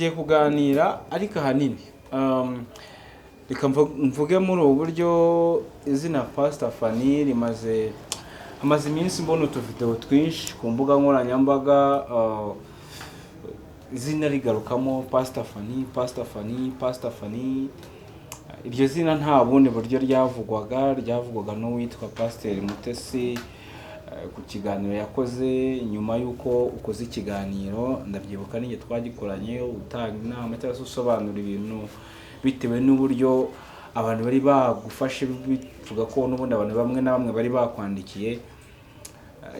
tugiye kuganira ariko ahanini reka mvuge muri ubu buryo izina Pastor Fanny amaze iminsi mbona utuvideo twinshi ku mbuga nkoranyambaga, izina rigarukamo Pastor Fanny. Iryo zina nta bundi buryo ryavugwaga n'uwitwa Pastor Mutesi ku kiganiro yakoze nyuma yuko ukoze ikiganiro, ndabyibuka n'inge twagikoranye utanga inama cyangwa se usobanura ibintu bitewe n'uburyo abantu bari bagufashe, bivuga ko n'ubundi abantu bamwe na bamwe bari bakwandikiye.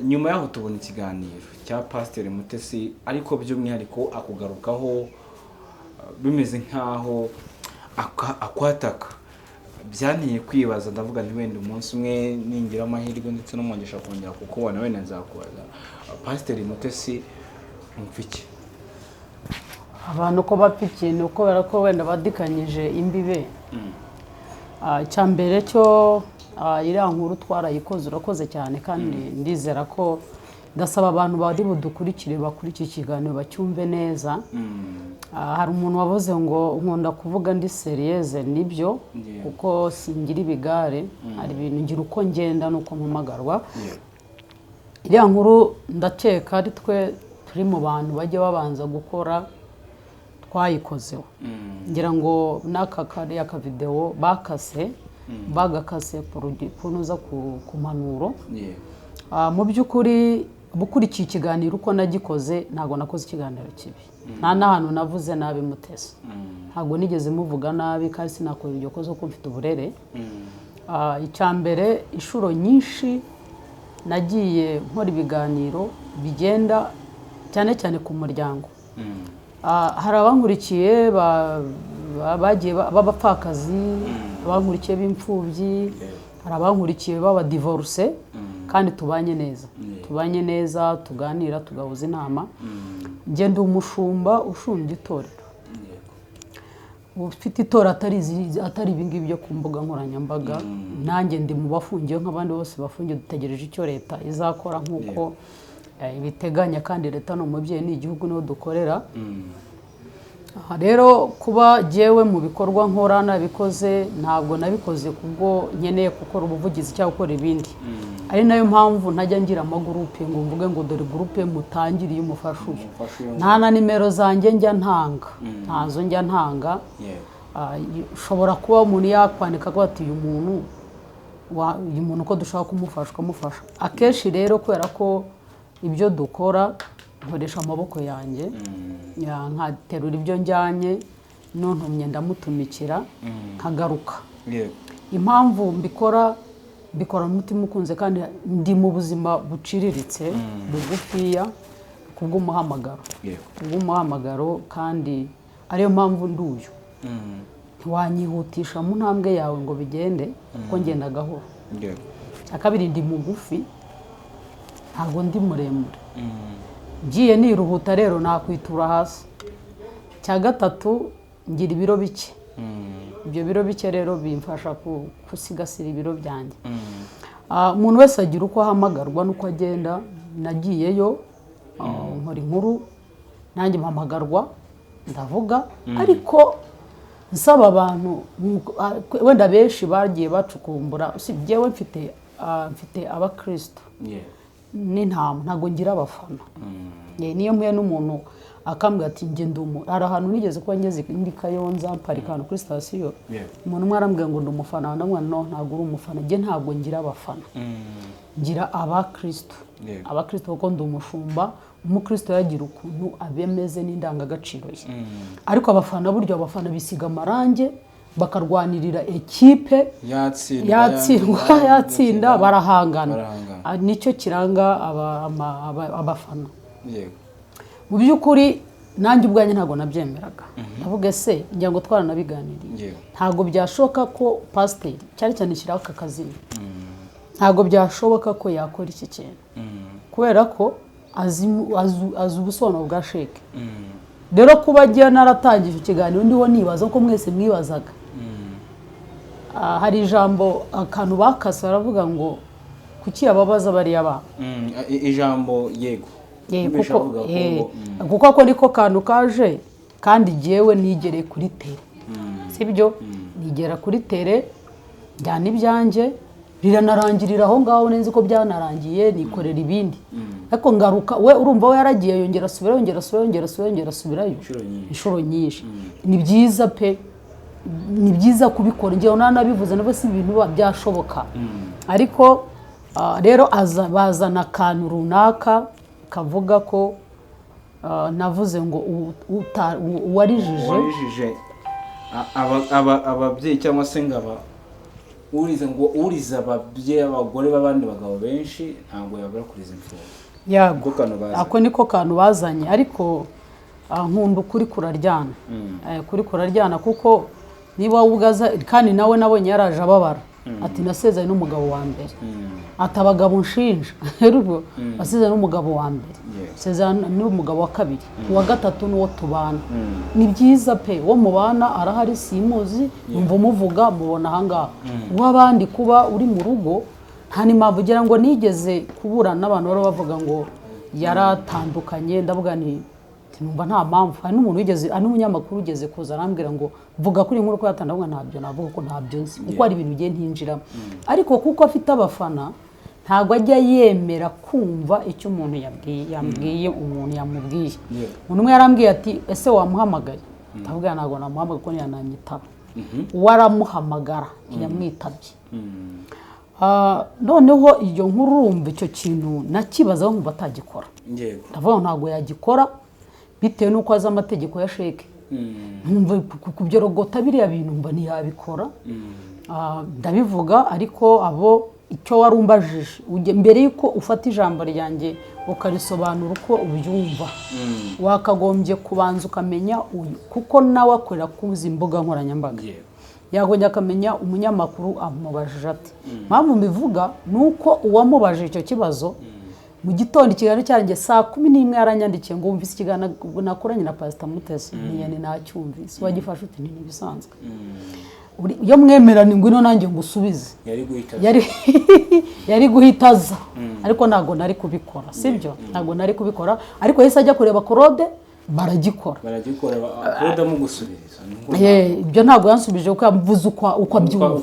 Nyuma yaho tubona ikiganiro cya Pastor Mutesi, ariko by'umwihariko akugarukaho bimeze nkaho akwataka. Byanteye kwibaza, ndavuga nti wenda umunsi umwe ningira amahirwe ndetse no mwangisha kongera kukubona wenda nzakubaza Pastor Mutesi umfiki. Abantu ko bapiki ni uko barako wenda badikanyije imbibe. Cyambere cyo iriya nkuru twarayikoze, urakoze cyane kandi ndizera ko ndasaba abantu bari budukurikire bakurikira ikiganiro bacyumve neza. Hari umuntu wavuze ngo nkunda kuvuga ndi serieze, nibyo kuko singira ibigare, hari ibintu ngira uko ngenda nuko mpamagarwa. Iriya nkuru ndakeka ari twe turi mu bantu bajye babanza gukora twayikozeho. Ngira ngo n'aka kariya ka video bagakase kunuza ku manuro. Mu by'ukuri bukurikiye ikiganiro uko nagikoze, ntago nakoze ikiganiro kibi, nta n'ahantu navuze nabi Mutesi, ntago nigeze muvuga nabi kandi sinakora iryo kozo ko mfite uburere. Icyambere inshuro nyinshi nagiye nkora ibiganiro bigenda cyane cyane ku muryango. Hari abankurikiye bagiye b'abapfakazi, abankurikiye b'imfubyi, hari abankurikiye baba divorce kandi tubanye neza, tuganira, tugahuza inama. Nge ndi umushumba ushunga itorero, ufite itora atari ibingibi byo ku mbuga nkoranyambaga. Nanjye ndi mu bafungiye nk'abandi bose bafungiye, dutegereje icyo leta izakora nk'uko ibiteganya, kandi leta no mubyeyi ni igihugu niho dukorera. Rero kuba jewe mu bikorwa nkora nabikoze, ntabwo nabikoze kubwo nkeneye gukora ubuvugizi cyangwa gukora ibindi. Ari nayo mpamvu ntajya ngira amagurupe ngo mvuge ngo dore gurupe mutangiriye umufasha uyu. Nta na nimero zanjye njya ntanga, ntazo njya ntanga. Ushobora kuba umuntu yakwandika ko ati uyu muntu ko dushaka kumufasha. Akenshi rero kubera ko ibyo dukora nkoresha amaboko yanjye, nkaterura ibyo njyanye, nontumye ndamutumikira nkagaruka. Impamvu mbikora umutima ukunze kandi ndi mu buzima buciriritse bugufiya kubw'umuhamagaro, kandi ariyo mpamvu nduyu. Ntiwanyihutisha mu ntambwe yawe ngo bigende kuko ngenda gahoro. Akabiri ndi mugufi, ntabwo ndi muremure. Ngiye niruhuta rero nakwitura hasi. Cya gatatu ngira ibiro bike. Ibyo biro bike rero bimfasha kusigasira ibiro byanjye. Umuntu wese agira uko ahamagarwa nuko agenda. Nagiyeyo nkora inkuru, nanjye mpamagarwa ndavuga, ariko nsaba abantu wenda benshi bagiye bacukumbura. Usibyewe mfite abakristo n'intama, ntago ngira abafana. Niyo mpuye n'umuntu akambwira ati nge ndumu, hari ahantu nigeze kuba ngeze ndi Kayonza parika hano kuri station, umuntu umwe arambwira ngo ndi umufana, ndamubwira no ntago uri umufana, nge ntago ngira abafana, ngira abakristo. Abakristo kuko ndi umushumba. Umukristo yagira ukuntu abemeze n'indangagaciro ye, ariko abafana buryo abafana bisiga amarange bakarwanirira ekipe yatsinda barahangana. Nicyo kiranga abafana. Mu by'ukuri nanjye ubwanjye ntago nabyemeraga. Navuga se ngira ngo twaranabiganiriye, ntago byashoboka ko pastor cyari cyane shyiraho aka kazina, ntago byashoboka ko yakora iki kintu kubera ko azi ubusobanuro bwa sheke. Rero kuba agiye naratangije ikiganiro ndiho nibaza ko mwese mwibazaga. Hari ijambo akantu bakase baravuga ngo kuki ababaza bari yaba ijambo yego kuko ako niko kantu kaje kandi jyewe nigereye kuri tere sibyo nigera kuri tere njyana ibyanjye biranarangirira aho ngaho nzi ko byanarangiye nikorera ibindi ariko ngaruka we urumva we yaragiye yongera asubirayo inshuro nyinshi ni byiza pe ni byiza kubikora njyewe nanabivuze nabo si ibintu byashoboka ariko rero bazana akantu runaka kavuga ko navuze ngo uwarijije ababyeyi cyangwa se ngaba uriza ababyeyi abagore b'abandi bagabo benshi ntabwo yabura kuriza imfungwa ako niko kantu bazanye ariko nkunda ukuri kuraryana kuri kuraryana kuko niba wugaza kandi nawe nabonye yaraje ababara ati nasezeye n'umugabo wa mbere ati abagabo nshinja rero asezeye n'umugabo wa mbere sezerana n'umugabo wa kabiri uwa gatatu n'uwo tubana ni byiza pe wo mubana arahari simuzi numva umuvuga mubona ahangaha uw'abandi kuba uri mu rugo nta n'impamvu ugira ngo nigeze kuburana n'abantu bari bavuga ngo yaratandukanye ndavuga numva nta mpamvu hari n'umuntu wigeze n'umunyamakuru ugeze kuza arambwira ngo vuga kuri inkuru ko yatandavuga ntabyo navuga ko ntabyo nzi kuko hari ibintu ugiye ntinjiramo ariko kuko afite abafana ntabwo ajya yemera kumva icyo umuntu yambwiye umuntu yamubwiye umuntu umwe yarambwiye ati ese wamuhamagaye ndavuga ntabwo namuhamagaye kuko ntiyananyitaba waramuhamagara ntiyamwitabye noneho iyo nkuru urumva icyo kintu nakibazaho nkumva atagikora ndavuga ntabwo yagikora bitewe n'uko azi amategeko ya sheke ntumva kubyorogota biriya bintu mba ntiyabikora ndabivuga ariko abo icyo warumbajije mbere y'uko ufata ijambo ryanjye ukarisobanura uko ubyumva wakagombye kubanza ukamenya uyu kuko nawe akorera kuzi imbuga nkoranyambaga yagombye akamenya umunyamakuru amubajije ati mpamvu mbivuga ni uko uwamubajije icyo kibazo mu gitondo ikiganiro cyanjye saa 11 yaranyandikiye ngo wumvise ikiganiro nakoranye na Pastor Mutesi niyane nacyumvise wagifashe uti ntibisanzwe iyo mwemerana ngwino nanjye ngusubize yari guhitaza ariko ntago nari kubikora sibyo ntago nari kubikora ariko yese ajya kureba Claude baragikora Claude mu gusubiriza ibyo ntago yansubije uko yavuze uko abyumva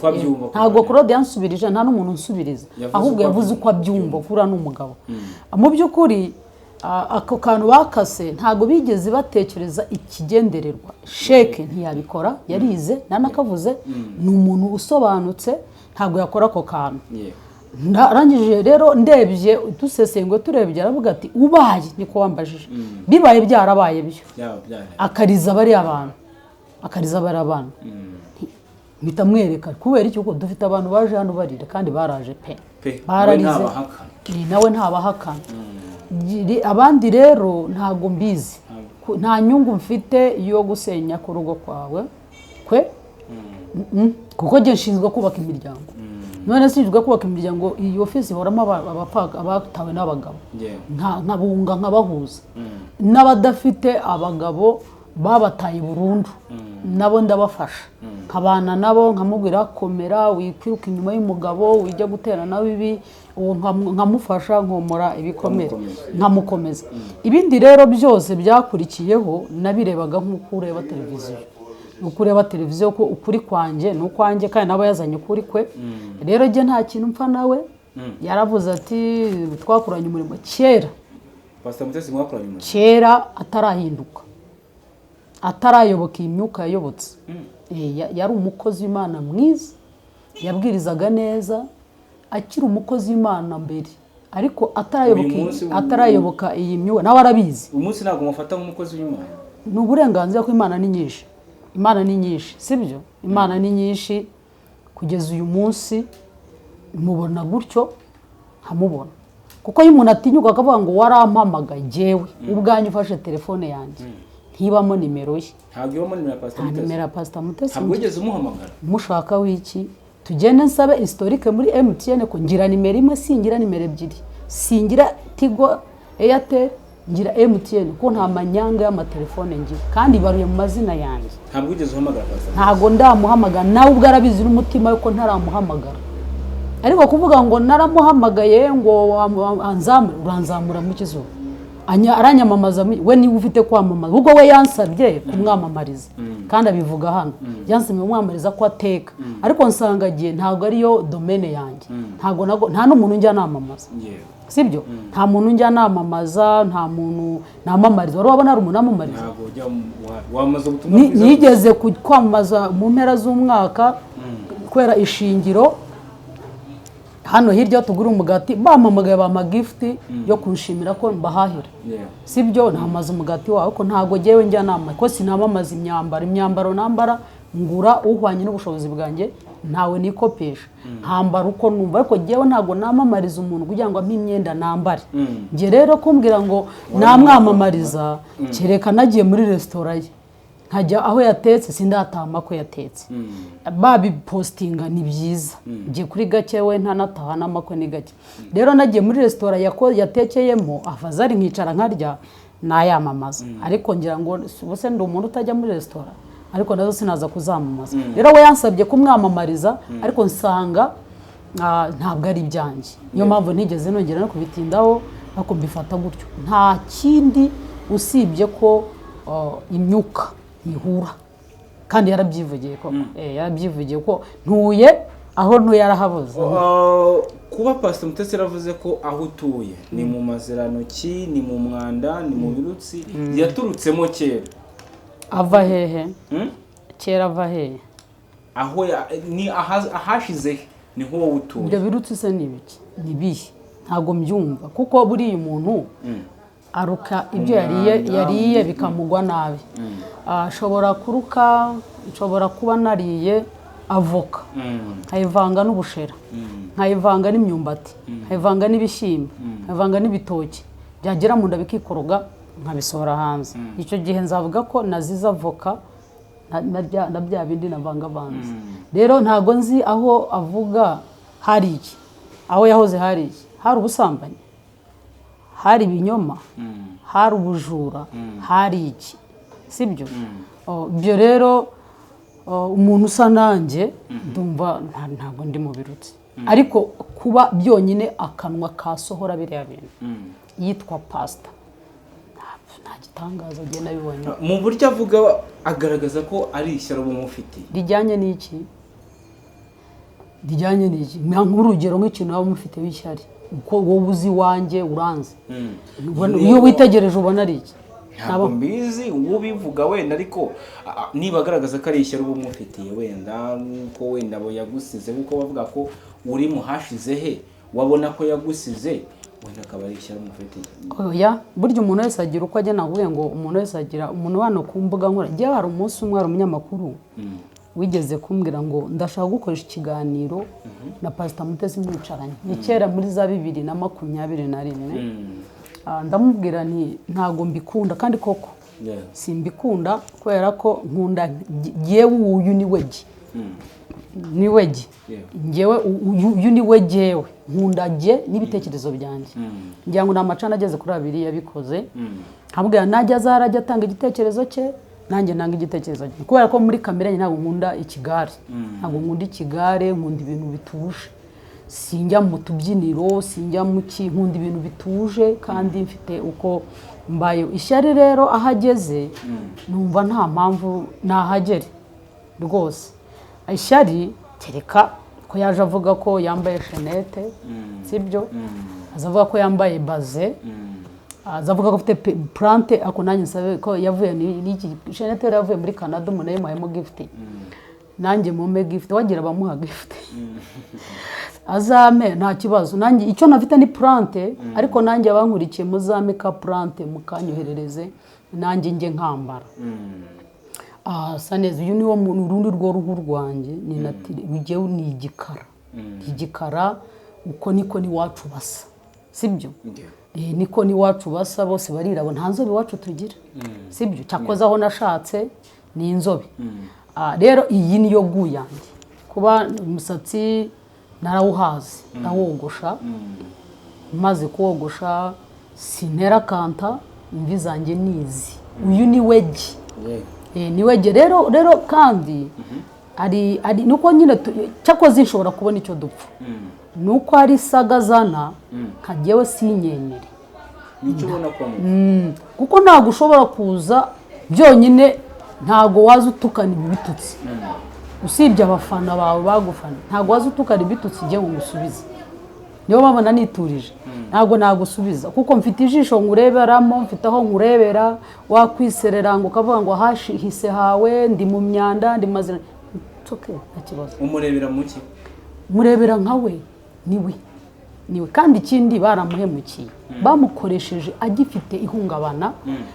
ntago Claude yansubirije nta n'umuntu unsubiriza ahubwo yavuze uko abyumva kura n'umugabo mu by'ukuri ako kantu bakase ntago bigeze batekereza ikigendererwa sheke ntiyabikora yarize nanakavuze ni umuntu usobanutse ntago yakora ako kantu narangije rero ndebye dusesengwe turebye aravuga ati ubaye niko wambajije bibaye byarabaye byo akariza bari abantu bitamwereka kubera iki uko dufite abantu baje hano barire kandi baraje pe bararize nawe ntabahakana abandi rero ntago mbizi nta nyungu mfite yo gusenya ku rugo kwawe kuko nge nshinzwe kubaka imiryango none sinjwe kubaka imiryango iyi office ihoramo abatawe n'abagabo nkabunga nkabahuza n'abadafite abagabo babataye burundu nabo ndabafasha nkabana nabo nkamubwira komera wikwiruka inyuma y'umugabo wijya gutera nawe ibi nkamufasha nkomora ibikomere nkamukomeza ibindi rero byose byakurikiyeho nabirebaga nk'uko ureba televiziyo ukureba televiziyo ko ukuri kwanje n'ukwanjye kandi nabo yazanye ukuri kwe rero je nta kintu mpfa nawe yaravuze ati twakuranye umurimo kera Pastor Mutesi mwakuranye umurimo kera atarahinduka atarayoboka imyuka yayobotse yari umukozi w'Imana mwiza yabwirizaga neza akiri umukozi w'Imana mbere ariko atarayoboka iyi myuka nawe arabizi umunsi ntabwo mufata nk'umukozi w'Imana ni uburenganzira ko Imana ni nyinshi Imana ni nyinshi sibyo Imana ni nyinshi kugeza uyu munsi mubona gutyo hamubona kuko iyo umuntu atinyuka akavuga ngo warampamagaye jewe ubwanyu ufashe telefone yanjye ntibamo nimero ye ntabwo ibamo nimero ya Pastor Mutesi nimero ya Pastor Mutesi ntabwo wigeze umuhamagara mushaka wiki tugende nsabe historique muri MTN ko ngira nimero imwe singira nimero ebyiri singira Tigo Airtel ngira MTN ko nta manyanga y'amatelefone ngira kandi baruye mu mazina yanjye ntabwo wigeze uhamagara Pastor ntabwo ndamuhamagara nawe ubwo arabizi n'umutima yuko ntaramuhamagara ariko kuvuga ngo naramuhamagaye ngo uranzamura mu kizuba aranyamamaza we niwe ufite kwamamaza ubwo we yansabye kumwamamariza kandi abivuga hano yansabye kumwamamariza ko ateka ariko nsanga agiye ntabwo ariyo domene yanjye nta n'umuntu njya namamaza sibyo nta muntu njya namamaza nta muntu namamariza wari wabona hari umuntu namamariza nigeze kwamamaza mu mpera z'umwaka kubera ishingiro hano hirya tugura umugati bamamagaye bama gift yo kunshimira ko mbahahira sibyo namaze umugati wawe ko ntago jewe njya nama ko sinamamaza imyambaro nambara ngura uhwanye n'ubushobozi bwanjye ntawe nikopesha ntambara uko numva ariko jewe ntago namamariza umuntu kugira ngo ampe imyenda nambare nge rero kumbwira ngo namwamamariza kereka nagiye muri restaurant ye nkajya aho yatetse sindatama ko yatetse babi postinga ni byiza ngiye kuri gake we ntanataha n'amakwe ni gake rero nagiye muri restaurant yatekeyemo afazari nkicara nkarya nayamamaza ariko ngira ngo bose ndi umuntu utajya muri restaurant ariko nazo sinaza kuzamamaza rero we yansabye kumwamamariza ariko nsanga ntabwo ari byanjye niyo mpamvu ntigeze nongera no kubitindaho ariko mbifata gutyo nta kindi usibye ko imyuka ihura kandi yarabyivugiye ko yarabyivugiye ko ntuye aho ntuye arahabuze kuba Pastor Mutesi yaravuze ko aho utuye ni mu maziranoki ni mu mwanda ni mu birutsi yaturutsemo kera ava hehe kera ava hehe aho ni ahashize niho wowe utuye ibyo birutsi se ni ibiki ni bihe ntago mbyumva kuko buriya umuntu aruka ibyo yariye bikamugwa nabi ashobora kuruka nshobora kuba nariye avoka nkayivanga n'ubushera nkayivanga n'imyumbati nkayivanga n'ibishyimbo nkayivanga n'ibitoki byagera mu nda bikikoroga nkabisohora hanze icyo gihe nzavuga ko naziza avoka na bya bindi navangavanze rero ntago nzi aho avuga hari iki aho yahoze hari iki hari ubusambanyi hari ibinyoma hari ubujura hari iki sibyo ibyo rero umuntu usa nanjye ndumva ntabwo ndi mu birutsi ariko kuba byonyine akanwa kasohora biriya bintu yitwa pastor nta gitangaza agiye nabibonye mu buryo avuga agaragaza ko ari ishyaro bumufite rijyanye n'iki nk'urugero nk'ikintu waba umufite w'ishyari uko wowe uzi wanjye uranze iyo witegereje ubona ari iki ntabwo mbizi ubivuga wenda ariko niba agaragaza ko ari ishyari uba umufitiye wenda nk'uko wenda abo yagusize kuko bavuga ko uri mu hashize he wabona ko yagusize wenda akaba ari ishyari umufitiye oya burya umuntu wese agira uko agena avuye ngo umuntu wese agira umuntu hano ku mbuga nkora njyewe hari umunsi umwe hari umunyamakuru wigeze kumbwira ngo ndashaka gukoresha ikiganiro na Pastor Mutesi mwicaranye ni kera muri za 2021 ndamubwira nti ntago mbikunda kandi koko simbikunda kubera ko nkunda yewe uyu ni wegi ni wegi ngewe uyu ni wegewe nkunda je n'ibitekerezo byanjye ngira ngo namacana ageze kuri abiri yabikoze nkabwira najya azarajya atanga igitekerezo cye nanjye nanga igitekerezo cye kubera ko muri kamera ntabwo nkunda ikigare ntabwo nkunda ikigare nkunda ibintu bituje sinjya mu tubyiniro sinjya mu nkunda ibintu bituje kandi mfite uko mbaye ishyari rero ahageze numva nta mpamvu nahagere rwose ishyari kereka ko yaje avuga ko yambaye shenete sibyo azavuga ko yambaye baze azavuga ko afite plante ako nanjye nsabe ko yavuye n'iki shenete yavuye muri Canada umuntu yamuhayemo gift nanjye mume gift wagira bamuha gift azame nta kibazo nanjye icyo nafite ni plante ariko nanjye abankurikiye muzame ka plante mukanyoherereze nanjye nge nkambara saneza uyu niwo muntu rundi rwo ruhu rwanjye ni natire bigewe ni igikara uko niko ni wacu basa sibyo niko ni wacu basa bose barirabo nta nzobe wacu tugira sibyo cyakoze aho nashatse ni inzobe rero iyi niyo guyanjye kuba umusatsi narawuhaze ndawogosha maze kuwogosha sintera kanta imvi zanjye nizi uyu ni wegi ni wegi rero kandi ari nuko nyine cyakoze nshobora kubona icyo dupfa nuko ari sagazana nkagewe sinyenyere nicyo ubona ko kuko ntabwo ushobora kuza byonyine, ntabwo waza utukana ibi bitutsi usibye abafana bawe bagufana, ntabwo waza utukana ibitutsi igihe ngo ngusubize. Niyo babona niturije ntabwo nagusubiza kuko mfite ijisho ngureberamo, mfite aho ngurebera, wakwiserera ngo ukavuga ngo hahise hawe ndi mu myanda ndi mazina tuke akibazo. Umurebera muki? Murebera nkawe niwe kandi ikindi baramuhemukiye, bamukoresheje agifite ihungabana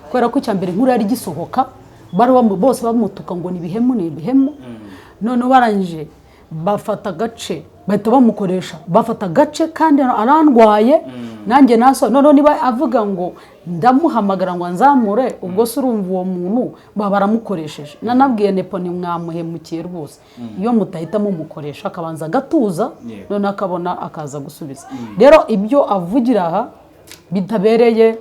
kubera ko cyambere nkuru yari gisohoka, bari bose bamutuka ngo ni ibihemu none barangije bafata agace bahita bamukoresha, bafata agace kandi arandwaye nanjye naso none niba avuga ngo ndamuhamagara ngo nzamure, ubwo se urumva uwo muntu baramukoresheje. Nanabwiye Nepo ni mwamuhemukiye rwose, iyo mutahita mumukoresha akabanza agatuza none akabona akaza gusubiza. Rero ibyo avugira aha bitabereye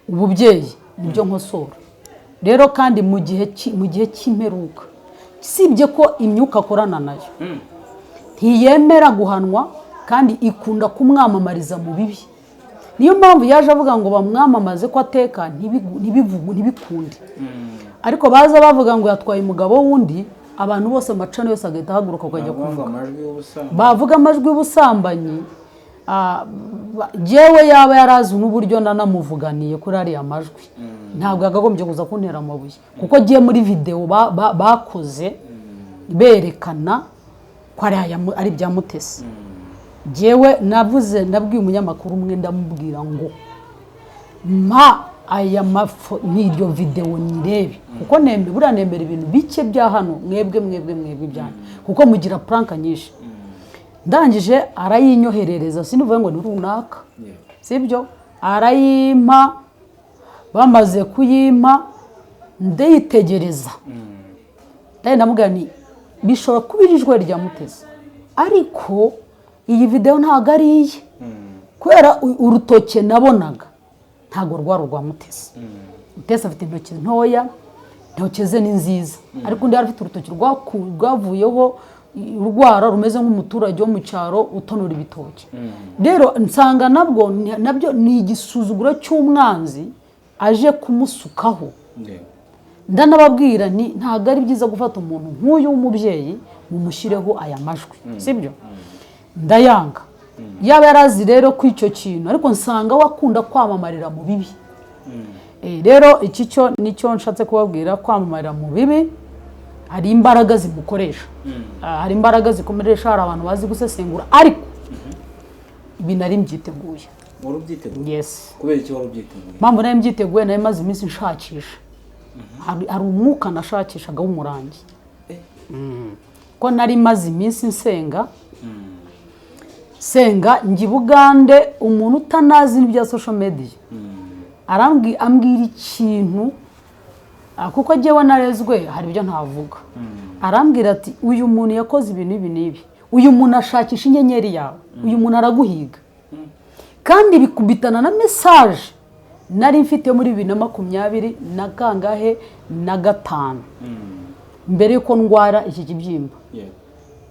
ububyeyi nibyo nkosora. Rero kandi mu gihe cy'imperuka sibye ko imyuka akorana nayo ntiyemera guhanwa kandi ikunda kumwamamariza mu bibi. Niyo mpamvu yaje avuga ngo bamwamamaze ko ateka ntibikunde, ariko baza bavuga ngo yatwaye umugabo wundi, abantu bose amacana yose agahita ahaguruka ukajya kuvuga, bavuga amajwi y'ubusambanyi. Jewe yaba yarazi n'uburyo nanamuvuganiye kuri ariya majwi, ntabwo yagagombye kuza kuntera amabuye kuko agiye muri video bakoze berekana ko ari bya Mutesi. Jewe nabwiye umunyamakuru umwe ndamubwira ngo mpa aya n'iryo video nirebe kuko buriya nembera ibintu bike bya hano mwebwe byane kuko mugira prank nyinshi. Ndangije arayinyoherereza, sinuvuye ngo ni runaka sibyo, arayimpa. Bamaze kuyimpa ndayitegereza, ndamubwira ni bishobora kuba ijwi rya Mutesi, ariko iyi video ntabwo ari iye kubera urutoke nabonaga ntabwo rwa Mutesi. Mutesi afite intoki ntoya, intoki ze ni nziza, ariko undi afite urutoki rwavuyeho urwara rumeze nk'umuturage wo mu cyaro utonora ibitoki. Rero nsanga nabyo ni igisuzuguro cy'umwanzi aje kumusukaho. Ndanababwira ni ntabwo ari byiza gufata umuntu nk'uyu w'umubyeyi mumushyireho aya majwi, sibyo? Ndayanga. Yaba yarazi rero ko icyo kintu, ariko nsanga wakunda kwamamarira mu bibi. Rero iki cyo nicyo nshatse kubabwira, kwamamarira mu bibi hari imbaraga zimukoresha, hari imbaraga zikomeresha, hari abantu bazi gusesengura, ariko ibi nari mbyiteguye. Wari ubyiteguye? Yes. Kubera iki wari ubyiteguye? Mpamvu nari mbyiteguye, nari maze iminsi nshakisha, hari umwuka nashakishaga w'umurangi ko nari maze iminsi senga njye Bugande, umuntu utanazi n'ibya social media ambwira ikintu kuko jewe narezwe hari ibyo ntavuga. Arambwira ati uyu muntu yakoze ibintu ibi nibi, uyu muntu ashakisha inyenyeri yawe, uyu muntu araguhiga, kandi bikubitana na message nari mfite muri 2025 mbere yuko ndwara iki kibyimba.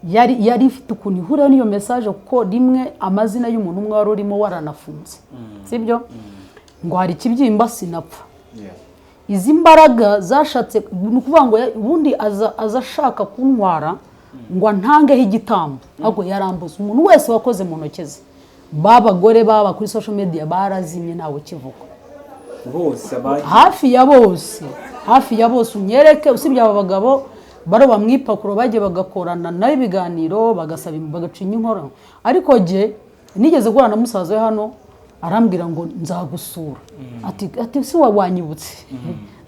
Yari ifite ukuntu ihura n'iyo message kuko rimwe amazina y'umuntu umwe wari urimo waranafunze, sibyo? Ngo hari ikibyimba sinapfa. Izi mbaraga zashatse nukuvuga ngo ubundi azashaka kuntwara ngo ntangeho igitambo, ahubwo yarambuza umuntu wese wakoze mu ntoke ze. Babagore baba kuri social media barazimye nawe kivuga bose, hafi ya bose unyereke, usibye aba bagabo baro bamwipakuro bagiye bagakorana nayo ibiganiro bagasaba bagacinya inkoro. Ariko je nigeze guhura na musaza we hano, arambwira ngo nzagusura, ati si wanyibutse?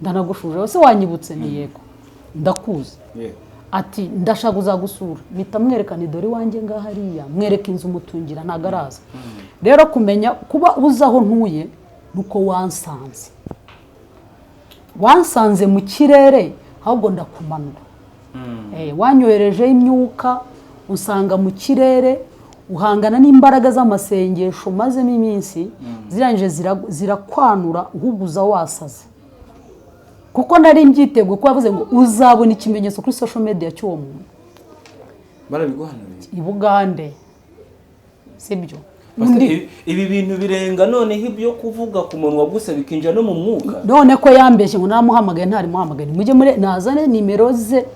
Ndanagushuje, se wanyibutse? Ni yego ndakuzi. Ati ndashaka uzagusura, mpita mwerekana idori wanjye ngahariya, mwereka inzu mutungira ntagaraza. Rero kumenya kuba uzaho ntuye nuko wansanze mu kirere, ahubwo ndakumanura. Wanyohereje imyuka usanga mu kirere, uhangana n'imbaraga z'amasengesho mazemo iminsi, zirangije zirakwanura uhuguza wasaze. Kuko nari mbyiteguye ko yavuze ngo uzabona ikimenyetso kuri social media cy'uwo muntu. Barabiguhanuriye i Bugande, sibyo? ibi bintu birenga noneho ibyo kuvuga ku munwa gusa bikinjira no mu mwuka. None ko yambeshye ngo naramuhamagaye ntari muhamagaye, mujye muri nazane nimero ze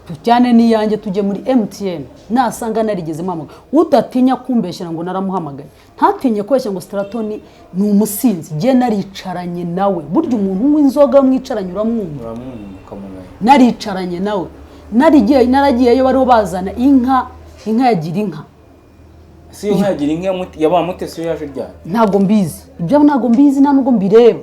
tujyane niyanjye tujye muri MTN, nasanga narigeze muhamagaye. Udatinya kumbeshyira ngo naramuhamagaye, ntatinye kweshya ngo Straton ni umusinzi, je naricaranye nawe. Burya umuntu w'inzoga mwicaranye uramwumva, naricaranye nawe, naragiyeyo bariho bazana inka yagira inka. Si inka yagira inka yabamutese yaje ryari? Ntago mbizi ibyo, ntago mbizi, ntabwo mbireba.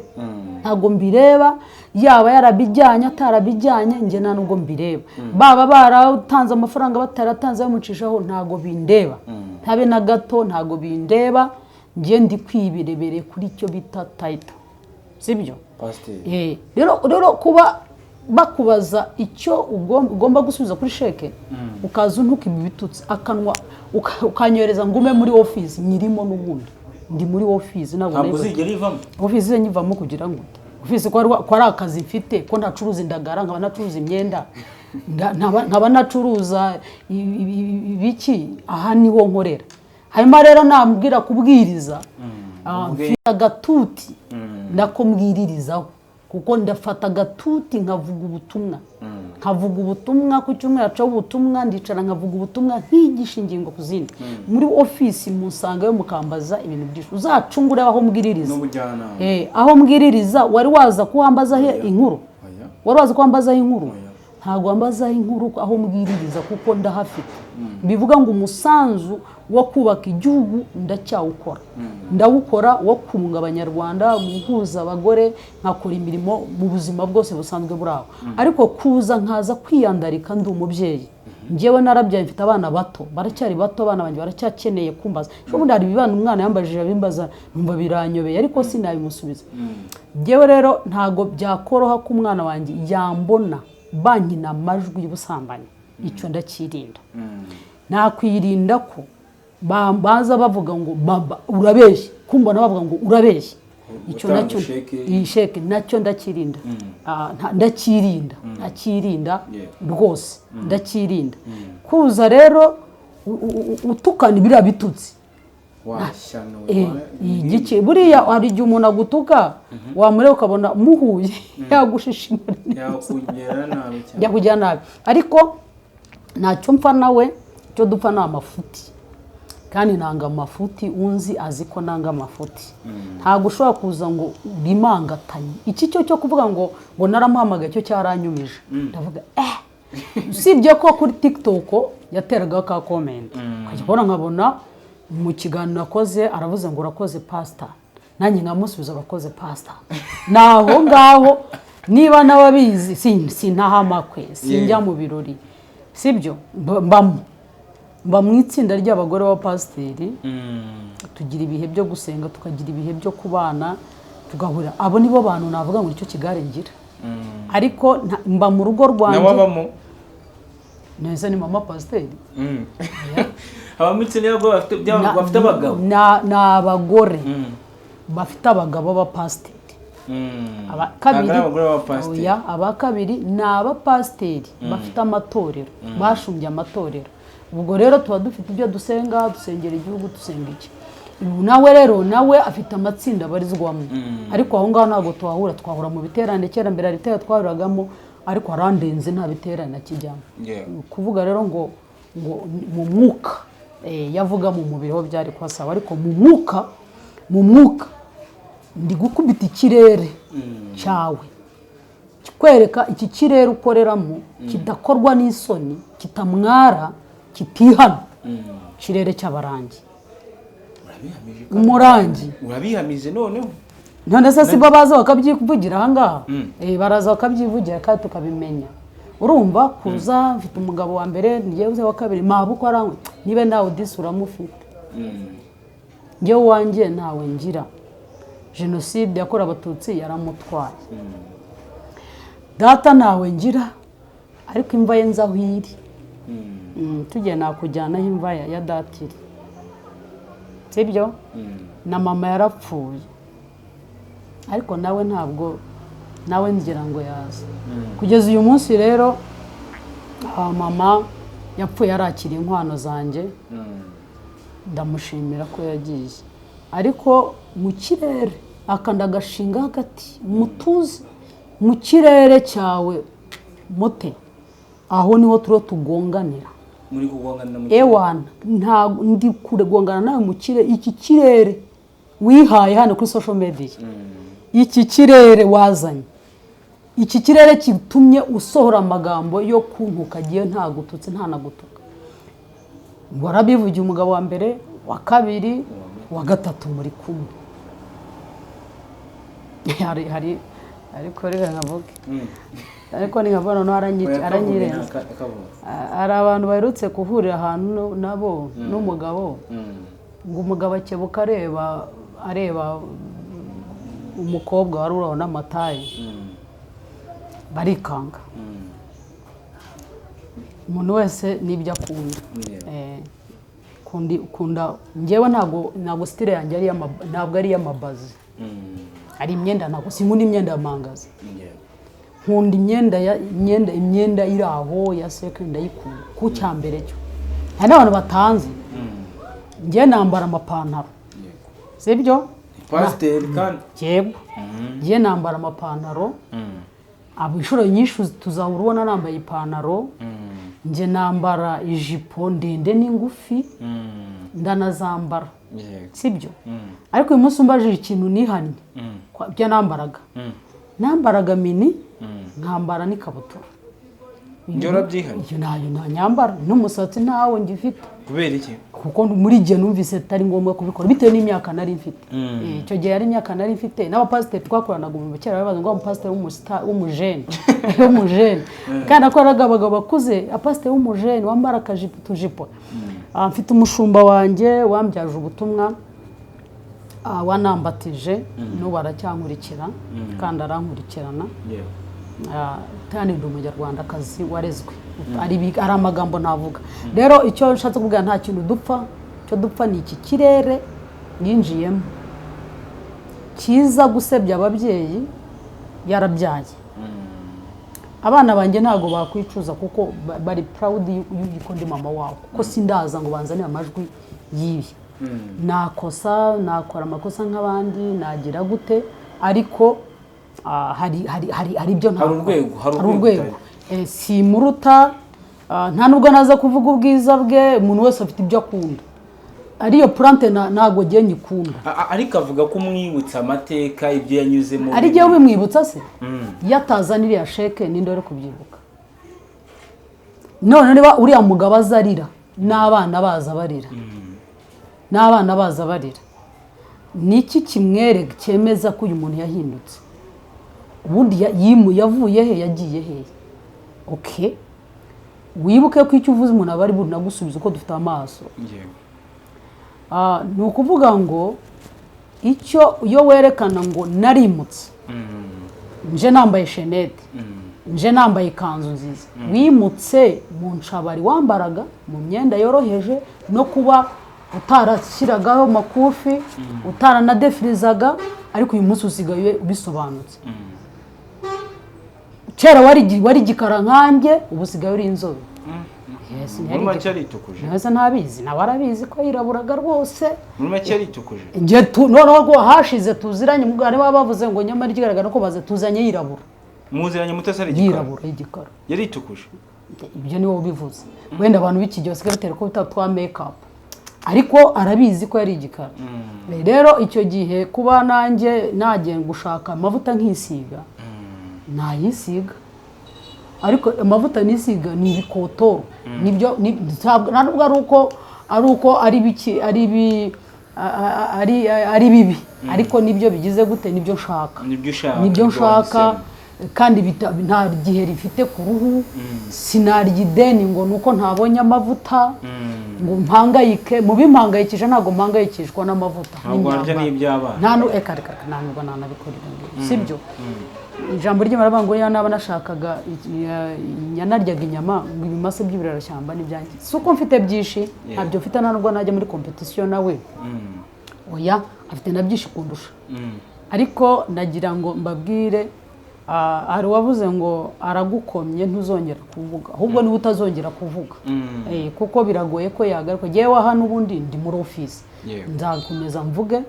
Ntago mbireba, yaba yarabijyanye atarabijyanye nge ntabwo mbireba. Baba baratanze amafaranga bataratanze bamucishaho ntago bindeba, ntabe na gato ntago bindeba. Nge ndi kwibirebere kuri cyo bita title, sibyo pasteur? Rero kuba bakubaza icyo ugomba gusubiza kuri sheke, ukaza untuka ibitutsi akanwa ukanyoreza ngume muri office nyirimo n'ubundi ndi muri office ntabwo zigera ivamo office ze nyivamo kugira ngo office ko ari akazi mfite, ko ntacuruza indagara, nkaba nacuruza imyenda, nkaba nacuruza ibiki, aha niho nkorera. Hanyuma rero nambwira kubwiriza mfite agatuti ndakombwiririzaho, kuko ndafata agatuti nkavuga ubutumwa ku cyumweru acaho ubutumwa, ndicara nkavuga ubutumwa nkigisha ingingo ku zindi. Muri office musanga yo mukambaza ibintu byinshi, uzacungure aho mbwiririza aho mbwiririza. Wari waza kuhambaza inkuru? Wari waza kuhambaza inkuru? Ntago wambaza inkuru aho mbwiririza, kuko ndahafite. Bivuga ngo umusanzu wo kubaka igihugu ndacyawukora, ndawukora wo kunga abanyarwanda, guhuza abagore, nkakora imirimo mu buzima bwose busanzwe buraho. Ariko kuza nkaza kwiyandarika ndi umubyeyi, ngewe narabyaye mfite abana bato, baracyari bato, abana banjye baracyakeneye kumbaza. Ubundi hari ibibana umwana yambajije abimbaza numva biranyobeye, ariko sinabimusubiza. Ngewe rero ntago byakoroha ko umwana wanjye yambona bankina amajwi y'ubusambanyi, icyo ndakirinda. Nakwirinda ko baza bavuga ngo baba urabeshye, kumbona bavuga ngo urabeshye, icyo nacyo isheke nacyo ndakirinda. Ndakirinda rwose, ndakirinda. Kuza rero utukana biriya bitutsi igiki, buriya hari igihe umuntu agutuka wamureba ukabona muhuye yagushishimura yakugera nabi, ariko ntacyo mpfa nawe. Icyo dupfa ni amafuti, kandi nanga amafuti, unzi azi ko nanga amafuti. Ntabwo ushobora kuza ngo bimangatanye. Iki cyo kuvuga ngo naramuhamagaye cyo cyaranyumije, ndavuga usibye ko kuri TikTok yateraga ka comment, ukajya nkabona mu kiganiro nakoze aravuze ngo urakoze pastor, nanjye nkamusubiza urakoze pastor. Naho ngaho niba nababizi sintahamakwe, sinjya mu birori, sibyo? Mba mu itsinda ry'abagore ba pasiteri, tugira ibihe byo gusenga, tukagira ibihe byo kubana, tugahura. Abo nibo bantu navuga ngo icyo kigare ngira. Ariko mba mu rugo rwanjye. Nawabamo neza ni mama pasiteri. Abamitse nabo bafite abagabo. N'abagore bafite abagabo ba pasiteri. Abakabiri ni abapasiteri bafite amatorero, bashumbye amatorero. Ubwo rero tuba dufite ibyo dusenga, dusengera igihugu, dusenga iki. Nawe rero nawe afite amatsinda barizwamo, ariko aho ngaho ntabwo twahura mu biterane. Kera mbere ari tera twahuragamo, ariko arandenze nta biterane akijyamo. Kuvuga rero ngo mu mwuka yavuga mu mubiri ho byari kwasaba, ariko mu mwuka ndi gukubita ikirere cyawe kikwereka iki kirere ukoreramo kidakorwa n'isoni, kitamwara, kitihana. Kirere cy'abarangi, umurangi urabihamije. none se si babaza bakabyivugira aha ngaha, baraza bakabyivugira kandi tukabimenya. Urumva kuza mfite umugabo wa mbere, ngiye wa kabiri mabuko arangwe, nibe nawe disura mufite. Ngewe wanjye nawe ngira jenoside yakora abatutsi yaramutwaye. Data nawe ngira, ariko imva ye nzaho iri. Tugiye nakujyana imva ya datiri, sibyo? Na mama yarapfuye, ariko nawe ntabwo, nawe ngira ngo yaza. Kugeza uyu munsi rero mama yapfuye arakira inkwano zanjye. ndamushimira ko yagiye ariko mu kirere akanda gashinga hagati mutuzi mu kirere cyawe mote aho niho turo tugonganira muri kugongana mu ewana nta ndi kugongana nawe mu kirere iki kirere wihaye hano kuri social media iki kirere wazanye iki kirere kitumye usohora amagambo yo kuntuka giye nta gututse nta nagutuka warabivugiye umugabo wa mbere wa kabiri wa gatatu muri kumwe hari ariko reka nkavuge ariko ni nkabona no aranyirenza ari abantu baherutse kuhurira ahantu nabo n'umugabo ngo umugabo akebuka areba umukobwa wari uraho n'amatayi barikanga umuntu wese n'ibyo akunda njyewe ntabwo style yanjye ntabwo ari iy'amabazi hari imyenda ntabwo sinkunda imyenda y'amangazi nkunda imyenda iri aho ya sekuru ndayikunda ku cyambere cyo hari n'abantu batanze njye nambara amapantaro sibyo pasiteri kandi yego njye nambara amapantaro abo inshuro nyinshi tuzahura ubona nambaye ipantaro njye nambara ijipo ndende n'ingufi ndanazambara sibyo ariko uyu munsi umbajije ikintu nihannye byo nambaraga mini nkambara n'ikabutura ibyo urabyihanye ibyo nayo ntanyambara n'umusatsi ntawo ngifite kubera iki kuko muri gihe numvise atari ngombwa kubikora bitewe n'imyaka nari mfite icyo gihe yari imyaka nari mfite n'abapasiteri twakoranaga mu kera babaza ngo umupasiteri w'umujene kandi akoraga abagabo bakuze apasiteri w'umujene wambara tujipo mfite umushumba wanjye wambyaje ubutumwa wanambatije n'ubu aracyankurikira kandi arankurikirana kandi ndi umunyarwandakazi warezwe ari amagambo navuga rero icyo nshatse kuvuga nta kintu icyo dupfa ni iki kirere yinjiyemo kiza gusebya ababyeyi yarabyaye abana banjye ntabwo bakwicuza kuko bari proud y'uko ndi mama wabo kuko sindaza ngo banzanire amajwi yibi nakora amakosa nk'abandi nagira gute ariko hari ibyo hari urwego simuruta nta nubwo naza kuvuga ubwiza bwe umuntu wese afite ibyo akunda ariyo plante ntago giye nyikunda ariko avuga ko umwibutsa amateka ibyo yanyuzemo ari giye ubimwibutsa se yatazaniriye sheke n'indore kubyibuka none niba uriya mugabo azarira n'abana baza barira niki kimwere cyemeza ko uyu muntu yahindutse ubundi yavuye he yagiye he okay wibuke ko icyo uvuze umuntu aba ari bunagusubiza uko dufite amaso ni ukuvuga ngo iyo werekana ngo narimutse nje nambaye shenete nje nambaye ikanzu nziza wimutse mu nshabari wambaraga mu myenda yoroheje no kuba utarashyiragaho makufi utaranadefirizaga ariko uyu munsi usigaye ubisobanutse kera wari igikara nkanjye ubu usigaye uri inzobe muri make aritukuje neza ntabizi nawe arabizi ko yiraburaga rwose muri make aritukuje noneho hashize tuziranye mugane baba bavuze ngo nyamara ikigaragara ko baze tuzanye yirabura muziranye mutase ari igikara yirabura igikara yaritukuje ibyo ni wowe ubivuze wenda abantu b'iki gihe basigaye batera ko twa make up ariko arabizi ko yari igikara rero icyo gihe kuba nanjye nagiye gushaka amavuta nkisiga nayisiga ariko amavuta nisiga ni ibikotoro nibyo ntabwo ari uko ari biki ari bibi ariko nibyo bigize gute nibyo nshaka kandi nta gihe rifite ku ruhu sinarya ideni ngo nuko ntabonye amavuta ngo mpangayike mu bimpangayikije ntabwo mpangayikishwa n'amavuta ntabwo warya n'iby'abana nta nubwo nanabikorera sibyo ijambo ry'imana ngo naba nashakaga yanaryaga inyama ngo ibimasa by'ibirarashyamba n'ibyanjye si uko mfite byinshi ntabyo mfite nta nubwo najya muri competition nawe oya afite na byinshi kundusha ariko nagira ngo mbabwire hari wavuze ngo aragukomye ntuzongera kuvuga ahubwo niba utazongera kuvuga kuko biragoye ko yagaruka yewe hano ubundi ndi muri office nzakomeza mvuge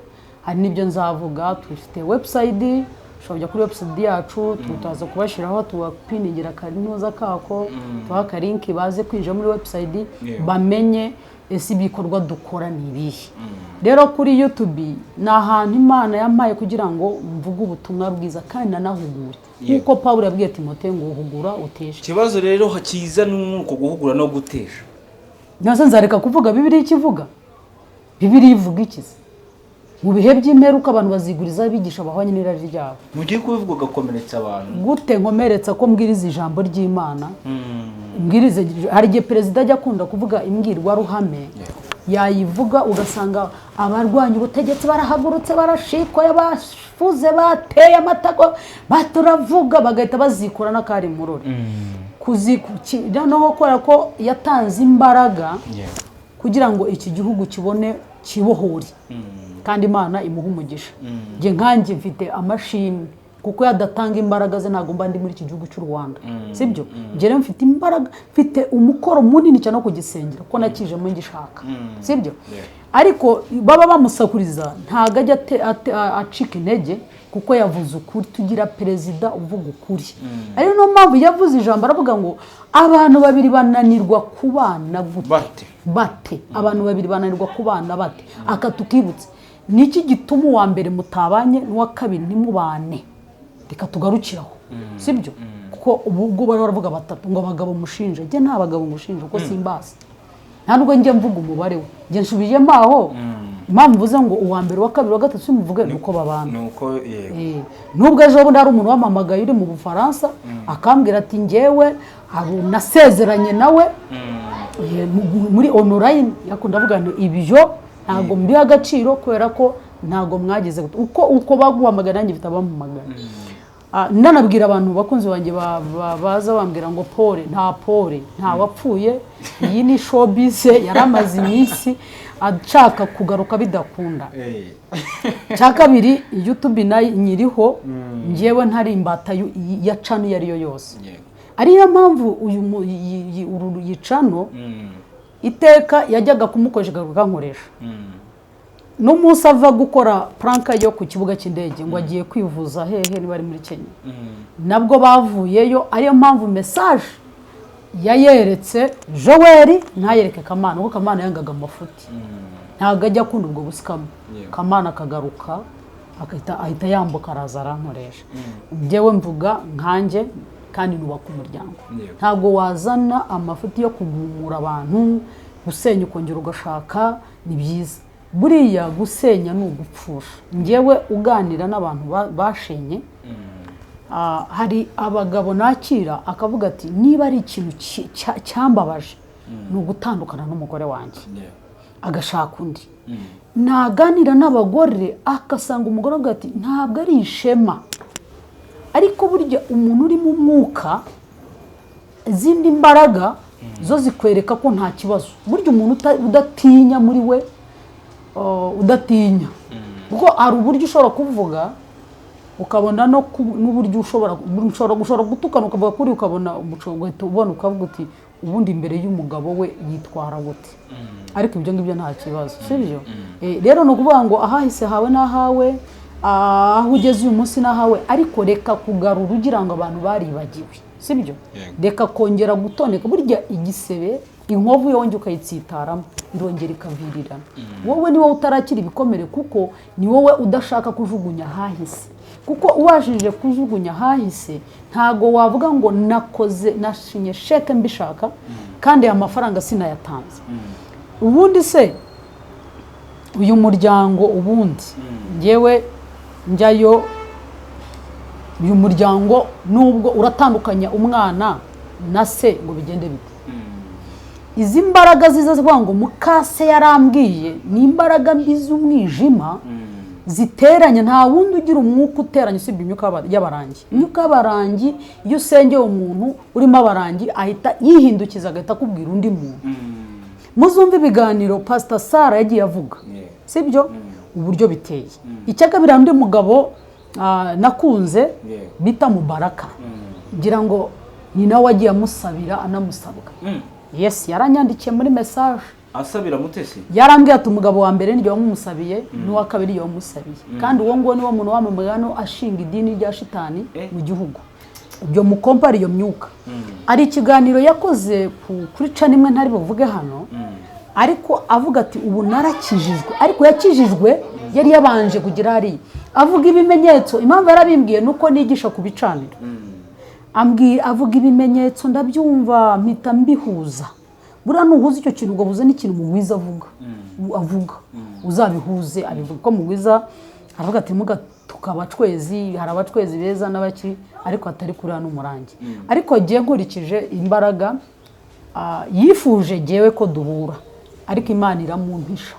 hari n'ibyo nzavuga dufite website ushobora kuri website yacu tutaza kubashiraho tubapiningira karinuza kako twaka link baze kwinjira muri website bamenye ese ibikorwa dukora nibihe rero kuri YouTube ni ahantu Imana yampaye kugira ngo mvuge ubutumwa bwiza kandi nanahugure nkuko Paulo yabwiye Timote ngo uhugura utesha kibazo rero hakiza nuko guhugura no gutesha nazo nzareka kuvuga Bibiliya ikivuga Bibiliya ivuga ikize mu bihe by'imperuka abantu baziguriza bigisha abahwanye n'irari ryabo mugiye kubivuga gakomeretsa abantu gute nkomeretsa ko mbwiriza ijambo ry'Imana mbwirize hari igihe perezida ajya akunda kuvuga imbwirwa ruhame yayivuga ugasanga abarwanya ubutegetsi barahagurutse barashikwa yabafuze bateye amatago baturavuga bagahita bazikura n'akari murore noneho kubera ko yatanze imbaraga kugira ngo iki gihugu kibone kibohore kandi Imana imuha umugisha nge nkanjye mfite amashimwe kuko yadatanga imbaraga ze ntago mba ndi muri iki gihugu cy'u Rwanda sibyo nge rero mfite imbaraga mfite umukoro munini cyane ko gisengera ko nakije mu ngishaka sibyo ariko baba bamusakuriza ntago ajya acika intege kuko yavuze ukuri tugira perezida uvuga ukuri ari no mpamvu yavuze ijambo aravuga ngo abantu babiri bananirwa kubana bate abantu babiri bananirwa kubana bate akatukibutse niki gituma uwa mbere mutabanye n'uwa kabiri ntimubane reka tugarukiraho sibyo kuko ubwo baravuga batatu ngo abagabo mushinje je nta bagabo mushinje uko simbaza nta nubwo njye mvuga umubare we njye nshubije maho impamvu mvuze ngo uwa mbere wa kabiri wa gatatu simuvuge nuko babana nuko nubwo ejo bundi hari umuntu wamamagaye uri mu Bufaransa akambwira ati njyewe nasezeranye nawe muri online yakunda avuga ngo ibyo ntago mbiha agaciro kubera ko ntago mwagize uko baguhamagara nanjye bitabampamagara nanabwira abantu bakunze banjye baza bambwira ngo Pole nta wapfuye iyi ni showbiz yaramaze iminsi ashaka kugaruka bidakunda cya kabiri YouTube nayo nyiriho njyewe ntari imbata ya cano yari yo yose ariyo mpamvu uyu yicano iteka yajyaga kumukoresha kankoresha n'umunsi ava gukora pranka yo ku kibuga cy'indege ngo agiye kwivuza hehe ni bari muri Kenya nabwo bavuyeyo ariyo mpamvu message yayeretse Joel ntayereke Kamana kuko Kamana yangaga amafuti ntago ajya akunda ubwo busikamo Kamana akagaruka ahita yambuka araza arankoresha njyewe mvuga nkanjye kandi nubaka umuryango ntago wazana amafuti yo kugumura abantu gusenya ukongera ugashaka ni byiza buriya gusenya ni ugupfusha njyewe uganira n'abantu bashenye hari abagabo nakira akavuga ati niba ari ikintu cyambabaje ni ugutandukana n'umugore wanjye agashaka undi naganira n'abagore akasanga umugore avuga ati ntabwo ari ishema ariko burya umuntu uri mu mwuka izindi mbaraga zo zikwereka ko nta kibazo burya umuntu udatinya muri we udatinya kuko hari uburyo ushobora kuvuga ukabona n'uburyo ushobora gutukana ukavuga kuri ukabona umuco ugahita ubona ukavuga uti ubundi imbere y'umugabo we yitwara gute ariko ibyo ngibyo nta kibazo sibyo rero no kuvuga ngo ahahise hawe n'ahawe aho ugeze uyu munsi n'ahawe ariko reka kugarura ugira ngo abantu baribagiwe sibyo reka kongera gutoneka burya igisebe inkovu yongeye ukayitsitaramo irongera ikavirirana wowe ni wowe utarakira ibikomere kuko ni wowe udashaka kujugunya hahise kuko ubashije kujugunya hahise ntago wavuga ngo nakoze nashinye sheke mbishaka kandi amafaranga sinayatanze ubundi se uyu muryango ubundi ngewe njyayo uyu muryango nubwo uratandukanya umwana na se ngo bigende bite izi mbaraga ziza zivuga ngo mukase yarambwiye ni imbaraga mbi z'umwijima ziteranye nta wundi ugira umwuka uteranye usibye imyuka y'abarangi imyuka y'abarangi iyo usengeye umuntu urimo abarangi ahita yihindukiza agahita akubwira undi muntu muzumva ibiganiro Pastor Sara yagiye avuga sibyo uburyo biteye icya kabiri undi mugabo nakunze bita Mubaraka ngira ngo ni nawe wagiye amusabira anamusabwa yes yaranyandikiye muri message asabira Mutesi yarambwiye ati umugabo wa mbere ndiye wamusabiye n'uwa kabiri yamusabiye kandi uwo ngo niwo muntu wamamagano ashinga idini rya shitani mu gihugu ibyo mukompara iyo myuka ari ikiganiro yakoze kuri canimwe ntari buvuge hano ariko avuga ati ubu narakijijwe ariko yakijijwe yari yabanje kugira ari avuga ibimenyetso impamvu yarabimbwiye nuko nigisha ku bicaniro avuga ibimenyetso ndabyumva mpita mbihuza buriya nuhuza icyo kintu ugabuze n'ikintu mugwiza avuga uzabihuze abivuga ko mugwiza aravuga ati muga tukabacwezi hari abacwezi beza n'abaki ariko atari kuri hano umurangi ariko giye nkurikije imbaraga yifuje jewe ko duhura ariko Imana iramumpisha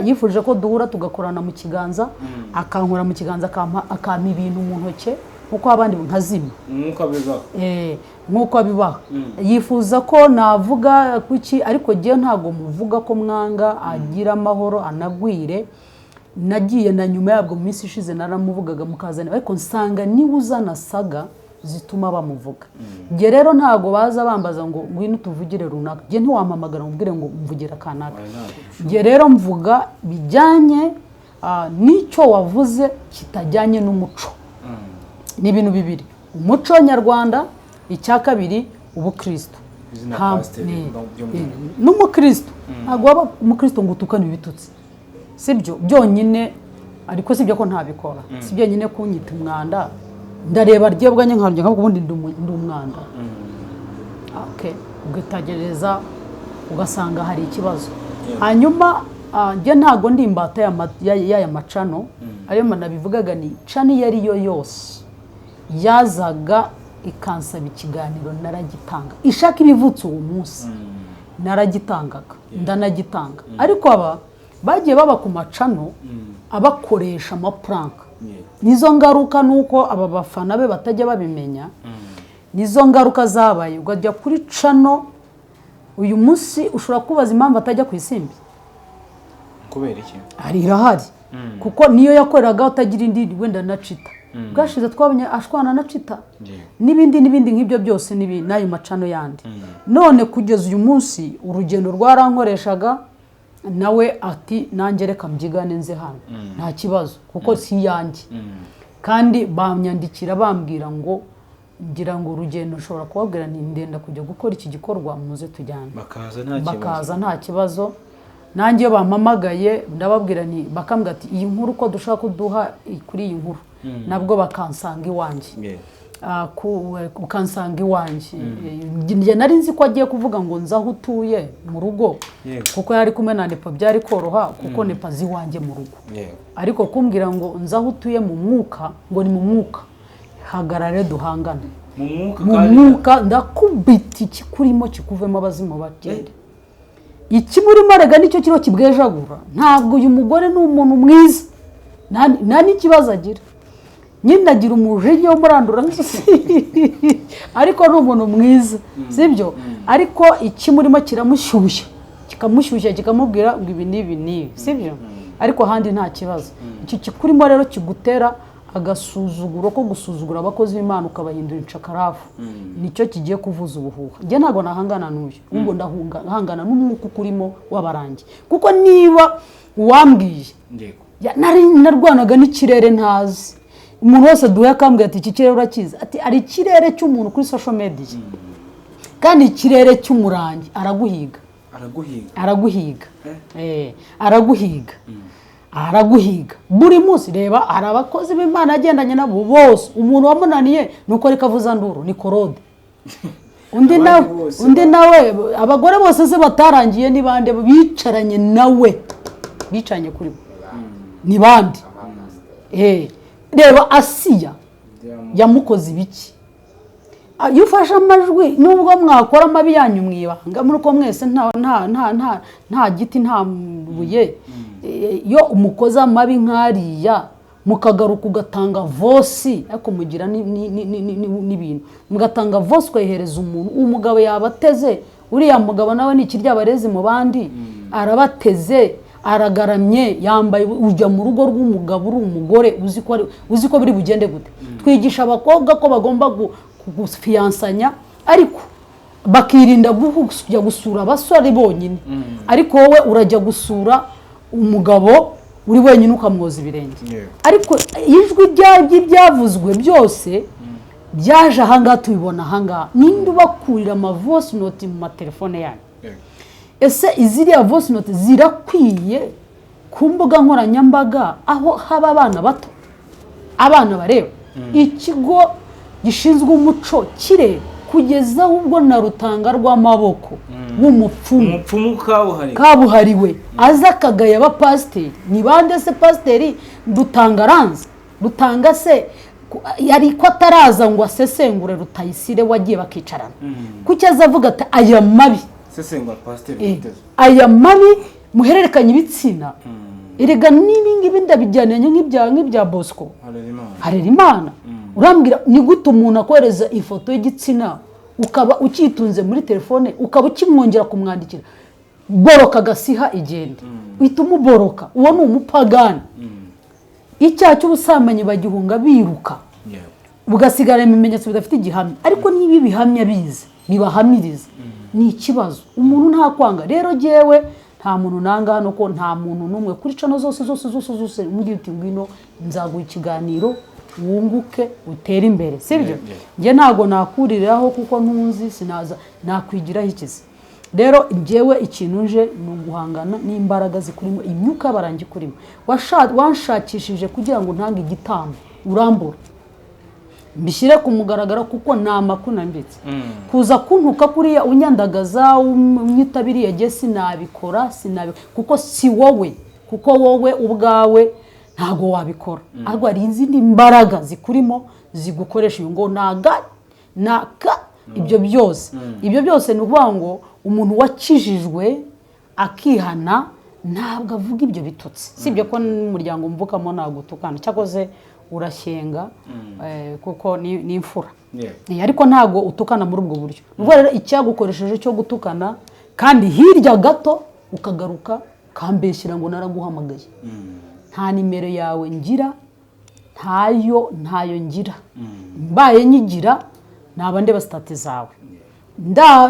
yifuje ko duhura tugakorana mu kiganza akankora mu kiganza akampa ibintu mu ntoke nkuko abandi nkazima nkuko abibaho yifuza ko navuga kuki ariko giye ntago muvuga ko mwanga agira amahoro anagwire nagiye na nyuma yabwo mu minsi ishize naramuvugaga mukazana ariko nsanga niwe uzana saga zituma bamuvuga nge rero ntago baza bambaza ngo ngwino tuvugire runaka nge ntiwampamagara umbwire ngo mvugira kanaka nge rero mvuga bijyanye n'icyo wavuze kitajyanye n'umuco ni ibintu bibiri umuco nyarwanda icya kabiri ubukristo n'umukristo ntabwo waba umukristo ngo utukane ibitutsi sibyo byonyine ariko sibyo ko ntabikora si byonyine kunyita umwanda ndareba ryebwanye nkaryo nkavuga ubundi ndi umwanda ugitagereza ugasanga hari ikibazo hanyuma njye ntago ndi imbata y'aya macano ariyo nabivugaga ni cani iyo ariyo yose yazaga ikansaba ikiganiro naragitanga ishaka ibivutse uwo munsi naragitangaga ndanagitanga ariko aba bagiye baba ku macano abakoresha amapranka nizo ngaruka nuko aba bafana be batajya babimenya nizo ngaruka zabaye ugajya kuri cano uyu munsi ushobora kubaza impamvu atajya ku isimbi kubera iki irahari kuko niyo yakoreraga utagira indi wenda nacita bwashize twabonye ashwana nacita n'ibindi nk'ibyo byose n'ayo macano yandi none kugeza uyu munsi urugendo rwarankoreshaga nawe ati nanjye reka mbyigane nze hano nta kibazo kuko si yanjye kandi bamyandikira bambwira ngo ngira ngo urugendo ushobora kubabwira nti ndenda kujya gukora iki gikorwa muze tujyane bakaza nta kibazo nanjye iyo bampamagaye ndababwira nti bakambwira ati iyi nkuru ko dushaka kuduha kuri iyi nkuru nabwo bakansanga iwanjye ukansanga iwanjye njye nari nzi ko agiye kuvuga ngo nza aho utuye mu rugo kuko yari kumwe na Nepa byari koroha kuko Nepa azi iwanjye mu rugo ariko kumbwira ngo nza aho utuye mu mwuka ngo ni mu mwuka hagarare duhangane mu mwuka ndakubita ikikurimo kikuvemo abazimu bagende ikimurimo rega nicyo kiriho kibwejagura ntabwo uyu mugore ni umuntu mwiza nta n'ikibazo agira nyine agira umujinya wo murandura ariko ni umuntu mwiza sibyo ariko ikimurimo kiramushyushya kikamushyushya kikamubwira ngo ibi n'ibi sibyo ariko ahandi nta kibazo icyo kikurimo rero kigutera agasuzuguro ko gusuzugura abakozi b'Imana ukabahindura incakarafu nicyo kigiye kuvuza ubuhuha njye ntabwo nahangana n'uyu ubwo ndahangana n'umwuka ukurimo w'abarangi kuko niba wambwiye narwanaga n'ikirere ntazi umuntu wese duhe akambwira ati iki kirere urakizi ati ari ikirere cy'umuntu kuri social media kandi ikirere cy'umurangi araguhiga buri munsi reba hari abakozi b'Imana agendanye nabo bose umuntu wamunaniye nuko reka avuza nduru ni korode undi nawe abagore bose se batarangiye ni bande bicaranye nawe bicanye kuri ni bande reba Asiya yamukoze ibiki iyo ufashe amajwi nubwo mwakora amabi yanyu mwibanga muri uko mwese nta giti nta buye iyo umukoze amabi nk'ariya mukagaruka ugatanga vosi ariko mugira n'ibintu mugatanga vosi ukayihereza umuntu umugabo yabateze uriya mugabo nawe ni ikiryabarezi mu bandi arabateze aragaramye yambaye ujya mu rugo rw'umugabo uri umugore uzi ko biri bugende gute twigisha abakobwa ko bagomba gufiyansanya ariko bakirinda kujya gusura abasore bonyine ariko wowe urajya gusura umugabo uri wenyine ukamwoza ibirenge ariko ijwi ry'ibyavuzwe byose byaje ahangaha tubibona ahangaha ninde ubakurira voice note mu matelefone yanyu ese iziriya voice note zirakwiye ku mbuga nkoranyambaga aho haba abana bato abana bareba ikigo gishinzwe umuco kireba kugeza ubwo na rutanga rw'amaboko w'umupfumu kabuhariwe aza akagaya abapasiteri ni bande se pasiteri Rutanga aranze Rutanga se yari ko ataraza ngo asesengure Rutayisire wagiye bakicarana kuki aza avuga ati aya mabi sesengura pasiteri aya mabi muhererekanye ibitsina erega n'ibingibi ndabijyananye nk'ibya Bosco Harerimana urambwira ni gute umuntu akohereza ifoto y'igitsina ukaba ukitunze muri telefone ukaba ukimwongera kumwandikira boroka gasiha igende uhita umuboroka uwo ni umupagani icyaha cy'ubusambanyi bagihunga biruka bugasigara ibimenyetso bidafite igihamya ariko niba ibihamya bize bibahamiriza ni ikibazo umuntu nta kwanga rero jewe nta muntu nanga hano ko nta muntu numwe kuri cano zose mugiye uti ngwino nzaguha ikiganiro wunguke utera imbere sibyo nge ntago nakuriraho kuko ntunzi sinaza nakwigiraho ikizi rero jewe ikintu nje ni uguhangana n'imbaraga zikurimo imyuka barangi kurimo wanshakishije kugira ngo ntange igitambo urambura mbishyire ku mugaragaro kuko nta makuru nambitse kuza kuntuka kuriya unyandagaza umwitabiriye je sinabikora kuko si wowe kuko wowe ubwawe ntago wabikora ahubwo ari izindi mbaraga zikurimo zigukoresha ngo naka ibyo byose ni ukuvuga ngo umuntu wakijijwe akihana ntabwo avuga ibyo bitutsi sibyo ko n'umuryango mvukamo nagutukana cyakoze urashyenga kuko ni imfura ariko ntago utukana muri ubwo buryo ubwo rero icyagukoresheje cyo gutukana kandi hirya gato ukagaruka kambeshyira ngo naraguhamagaye nta nimero yawe ngira ntayo ngira mbaye nyigira naba ndeba sitati zawe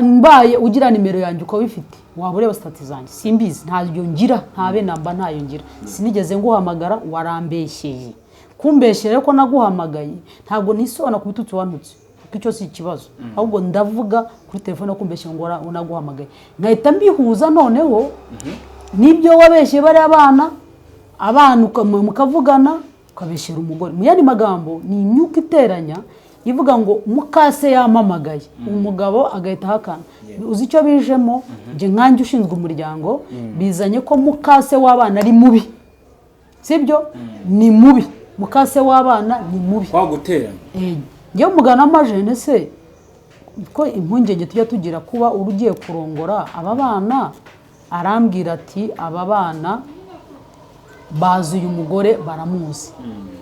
mbaye ugira nimero yanjye uko bifite waba ureba sitati zanjye simbizi ntayo ngira ntabe namba ntayo ngira sinigeze nguhamagara warambeshyeye kumbeshyera ko naguhamagaye ntabwo ntisobana ku bitutsi wanutse kuko icyo si ikibazo ahubwo ndavuga kuri telefone kumbeshyera ngo unaguhamagaye nkahita mbihuza noneho nibyo wabeshye bari abana mukavugana ukabeshyera umugore mu yandi magambo ni imyuka iteranya ivuga ngo mukase yampamagaye umugabo agahita ahakana uzi icyo bijemo nje nkanjye ushinzwe umuryango bizanye ko mukase w'abana ari mubi sibyo ni mubi mukase w'abana ni mubi kwaguteranya ngiye mugana amajene se ko impungenge tujya tugira kuba urugiye kurongora aba bana arambwira ati aba bana bazuye umugore baramuzi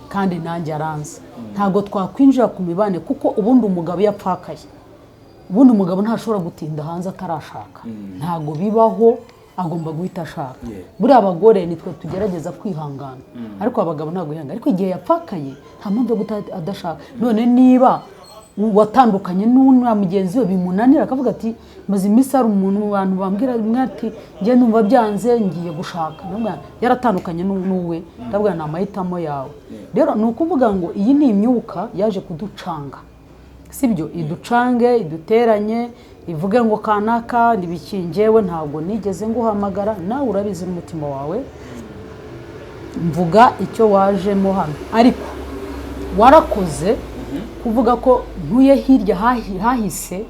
kandi nanjye aranze ntabwo twakwinjira ku mibane kuko ubundi umugabo yapfakaye ubundi umugabo ntashobora gutinda hanze atarashaka ntabwo bibaho agomba guhita ashaka buriya abagore nitwe tugerageza kwihangana ariko abagabo ntabwo bihangana ariko igihe yapfakaye nta mpamvu yo guhita adashaka none niba watandukanye n'una mugenzi we bimunanira akavuga ati maze iminsi hari umuntu mu bantu bambwira ati njye numva byanze ngiye gushaka yaratandukanye n'uwe ndavuga ni amahitamo yawe rero ni ukuvuga ngo iyi ni imyuka yaje kuducanga sibyo iducange iduteranye ivuge ngo kanaka ntibikingewe ntabwo nigeze nguhamagara nawe urabizi n'umutima wawe mvuga icyo wajemo hano ariko warakoze kuvuga ko ntuye hirya hahise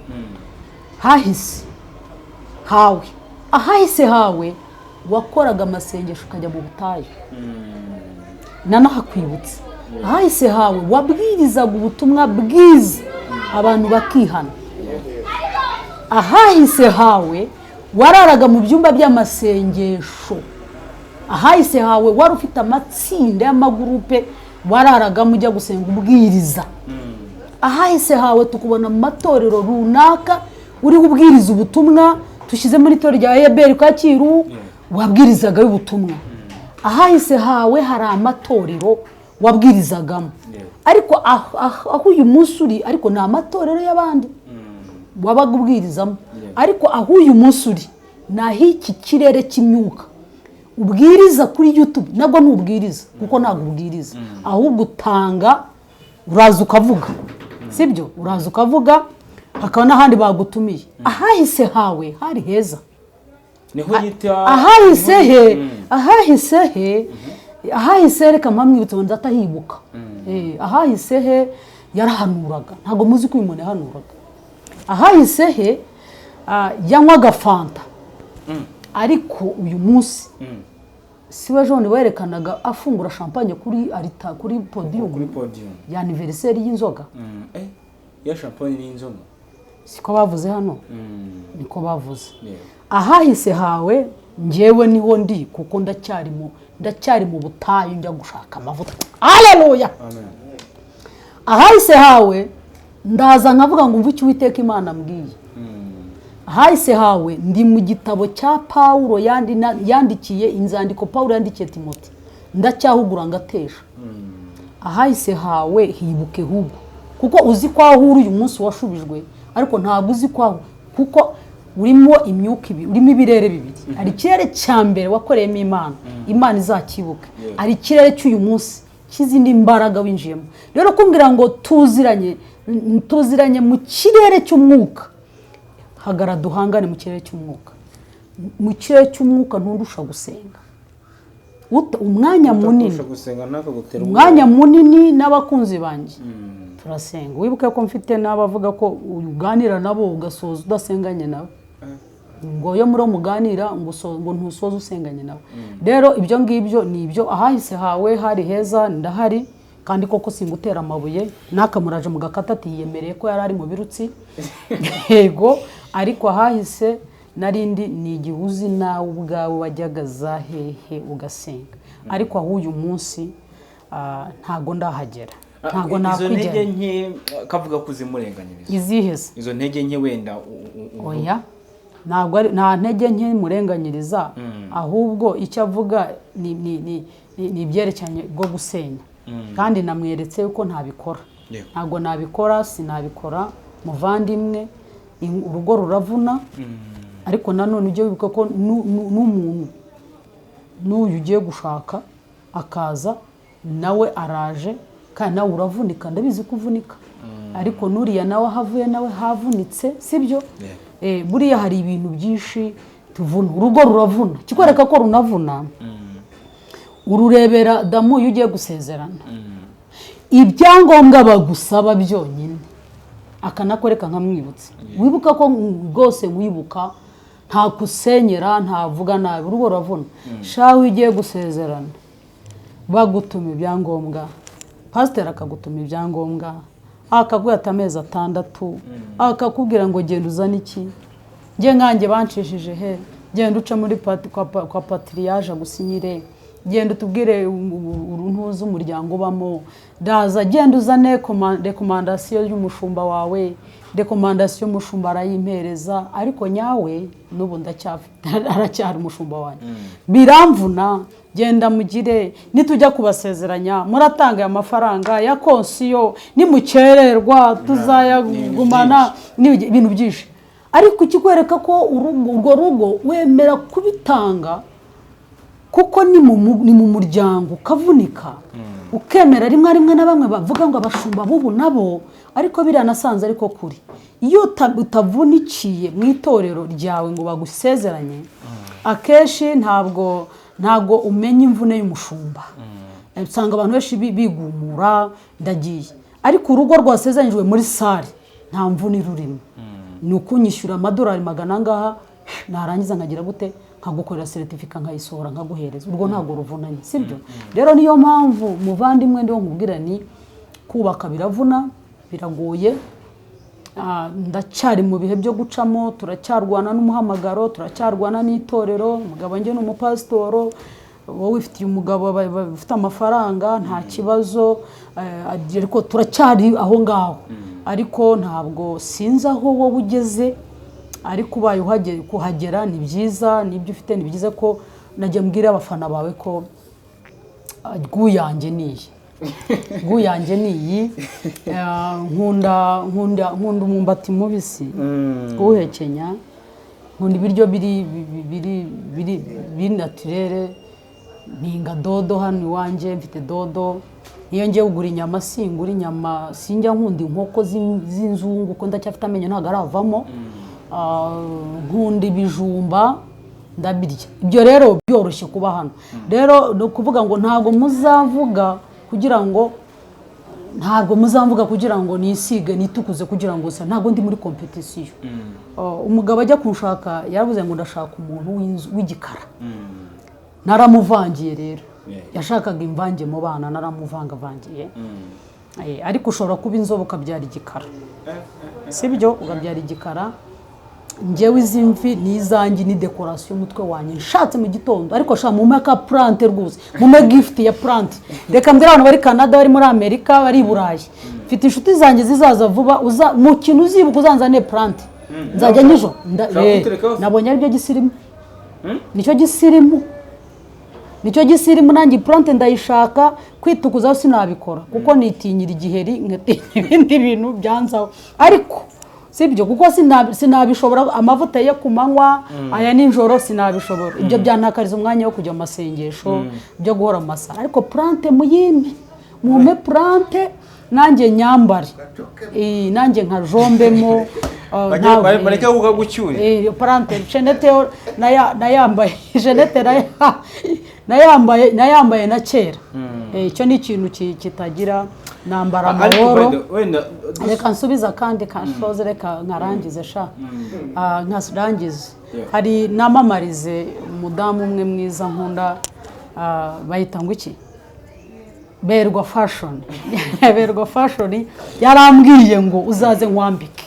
hawe ahahise hawe wakoraga amasengesho ukajya mu butayu nanahakwibutse ahahise hawe wabwirizaga ubutumwa bwiza abantu bakihana ahahise hawe wararaga mu byumba by'amasengesho ahahise hawe wari ufite amatsinda y'amagurupe wararaga mujya gusenga ubwiriza ahahise hawe tukubona mu matorero runaka uri kubwiriza ubutumwa tushyize muri torero rya Eberi Kacyiru wabwirizaga y'ubutumwa. Ahahise hawe hari amatorero wabwirizagamo, ariko aho uyu munsi uri ariko ni amatorero y'abandi wabaga ubwirizamo, ariko aho uyu munsi uri ni ah'iki kirere cy'imyuka ubwiriza kuri YouTube. Nabwo ntubwiriza kuko ntabwo ubwiriza, ahubwo utanga, uraza ukavuga, sibyo? Uraza ukavuga, hakaba n'ahandi bagutumiye. Ahahise hawe hari heza. Ahahise reka mpamwibutse ngo ndatahibuka. Ahahise he yarahanuraga, ntabwo muzi ko uyu muntu yahanuraga. Ahahise he yanywaga fanta, ariko uyu munsi siwe John werekanaga afungura champagne kuri podium ya anniversaire y'inzoga. Ya champagne n'inzoga siko bavuze hano, niko bavuze. Ahahise hawe njyewe niho ndi, kuko ndacyari mu butayu njya gushaka amavuta. Haleluya, amen. Ahahise hawe ndaza nkavuga ngo umva icyo Uwiteka Imana mbwiye. Ahahise hawe ndi mu gitabo cya Paulo yandikiye inzandiko Paulo yandikiye Timote, ndacyahugura ngatesha. Ahahise hawe hibuke hugo, kuko uzi ko aho uri uyu munsi washubijwe, ariko ntabwo uzi ko, kuko urimo imyuka ibiri, urimo ibirere bibiri. Ari ikirere cya mbere wakoreyemo Imana, Imana izakibuka. Ari ikirere cy'uyu munsi kizindi imbaraga winjiyemo. Rero kumbwira ngo tuziranye mu kirere cy'umwuka, hagara duhangane mu kirere cy'umwuka. Mu kirere cy'umwuka ntundusha gusenga umwanya munini n'abakunzi banjye turasenga. Wibuke ko mfite n'abavuga ko uganira nabo ugasoza udasenganye nabo, ngo yo muri muganira ngo ntusoze usenganye nabo. Rero ibyo ngibyo ni ibyo. Ahahise hawe hari heza, ndahari, kandi koko singutera amabuye. Nakamuraje mu gakata ati yemereye ko yari ari mu birutsi yego, ariko ahahise narindi ni igihuzi nawe ubwawe wajyaga zahehe ugasenga. Ariko aho uyu munsi ntago ndahagera, ntago nakwigera. Izo ntege nke kavuga kuzimurenganyiriza, iziheze izo ntege nke wenda oya, ntabwo ari nta ntege nke murenganyiriza, ahubwo icyo avuga ni ibyerekeranye bwo gusenya. Kandi namweretse yuko ntabikora, ntago nabikora, sinabikora muvandimwe. Urugo ruravuna, ariko nanone ujye wibuka ko n'umuntu n'uyu ugiye gushaka akaza nawe araje, kandi nawe uravunika, ndabizi kuvunika, ariko nuriya nawe havuye nawe havunitse, sibyo? Buriya hari ibintu byinshi tuvuna. Urugo ruravuna, kikwereka ko runavuna. Ururebera damu iyo ugiye gusezerana, ibyangombwa bagusaba byonyine akanakoreka nkamwibutse. Wibuka ko rwose wibuka, nta kusenyera, ntavuga nabi. Urugo ruravuna. Shawe ugiye gusezerana bagutuma ibyangombwa, pasiteri akagutuma ibyangombwa, akaguha amezi 6, akakubwira ngo genda uzane iki. Nge nkanjye banshishije he, genda uca muri kwa patriyaje gusinyire, genda utubwire uruntuza umuryango ubamo, daza genda uzane rekomandasiyo y'umushumba wawe. Rekomandasiyo y'umushumba arayimpereza, ariko nyawe n'ubu aracyari umushumba wanjye. Biramvuna, genda mugire, nitujya kubasezeranya muratanga amafaranga ya konsiyo, nimukererwa tuzayagumana, ibintu byinshi. Ariko kikwereka ko urwo rugo wemera kubitanga, kuko ni mu muryango ukavunika, ukemera. Rimwe na bamwe bavuga ngo abashumba bubu nabo, ariko biranasanze ariko kuri. Iyo utavunikiye mu itorero ryawe ngo bagusezeranye, akenshi ntabwo umenya imvune y'umushumba. Usanga abantu benshi bigumura, ndagiye. Ariko urugo rwasezeranyijwe muri sare nta mvune rurimo. Ni ukunyishyura amadolari 100 ngaha, narangiza nkagira gute, nkagukorera certificate nkayisohora nkaguhereza. Urwo ntago ruvunanye, sibyo? Rero niyo mpamvu muvandimwe ndiho nkubwira ni kubaka biravuna, biragoye. Ndacyari mu bihe byo gucamo, turacyarwana n'umuhamagaro, turacyarwana n'itorero. Umugabo nge n'umupasitoro, wowe ufite umugabo bafite amafaranga, nta kibazo, ariko turacyari aho ngaho. Ariko ntabwo sinzi aho wowe ugeze, ariko ubaye kuhagera ni byiza. Nibyo ufite ni byiza ko najya mbwira abafana bawe ko guyanjye niyi guyanjye niyi nkunda umwumbati mubisi guhekenya nkunda ibiryo biri naturere mpinga dodo hano iwanjye mfite dodo iyo ngiye kugura inyama singura inyama sinjya nkunda inkoko z'inzungu kuko ndacyafite amenyo ntabwo aravamo nkunda ibijumba ndabirya ibyo rero byoroshye kuba hano rero ni ukuvuga ngo ntabwo muzamvuga kugira ngo nisige nitukuze kugira ngo usa ntabwo ndi muri competition umugabo ajya kunshaka yaravuze ngo ndashaka umuntu w'igikara naramuvangiye rero yashakaga imvange mu bana naramuvangavangiye ariko ushobora kuba inzobe ukabyara igikara sibyo ukabyara igikara njyewe izi mvi n'izanjye ni dekorasiyo umutwe wanjye nshatse mu gitondo ariko shaka mu meka plante rwose mu me gift ya plante reka mbwira abantu bari Canada bari muri Amerika bari Burayi mfite inshuti zanjye zizaza vuba mu kintu uzibuka uzanzane plante nzajya nyijo nabonye ari byo gisirimu nicyo gisirimu nanjye plante ndayishaka kwitukuzaho sinabikora kuko nitinyira igiheri nkatinya ibindi bintu byanzaho ariko sibyo kuko sinabishobora amavuta yo kumanywa aya ninjoro sinabishobora ibyo byantakariza umwanya wo kujya mu masengesho byo guhora masa ariko plante muyimbi mume plante nanjye nyambare nanjye nka jombemo bareke kugucyura plante Jeannette nayambaye Jeannette nayambaye na kera icyo ni ikintu kitagira nambara amahoro reka nsubiza kandi kanshoze reka nkarangize nkarangize hari namamarize umudamu umwe mwiza nkunda bayita ngo iki Berwa fashion yarambwiye ngo uzaze nkwambike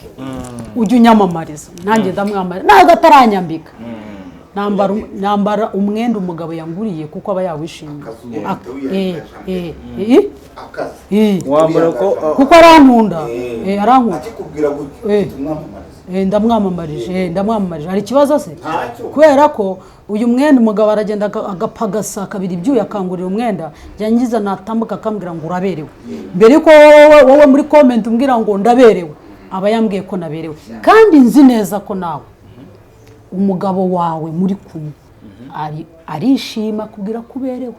ujye unyamamariza nanjye ndamwamariza ntabwo ataranyambika nambara umwenda umugabo yanguriye kuko aba yawishimiye kuko arankunda ndamwamamarije hari ikibazo se kubera ko uyu mwenda umugabo aragenda agapagasa kabiri ibyuya akangurira umwenda yangiza natambuka akambwira ngo uraberewe mbere yuko wowe muri comment umbwira ngo ndaberewe aba yambwiye ko naberewe kandi nzi neza ko nawe umugabo wawe muri kumwe arishima kubwira kuberewe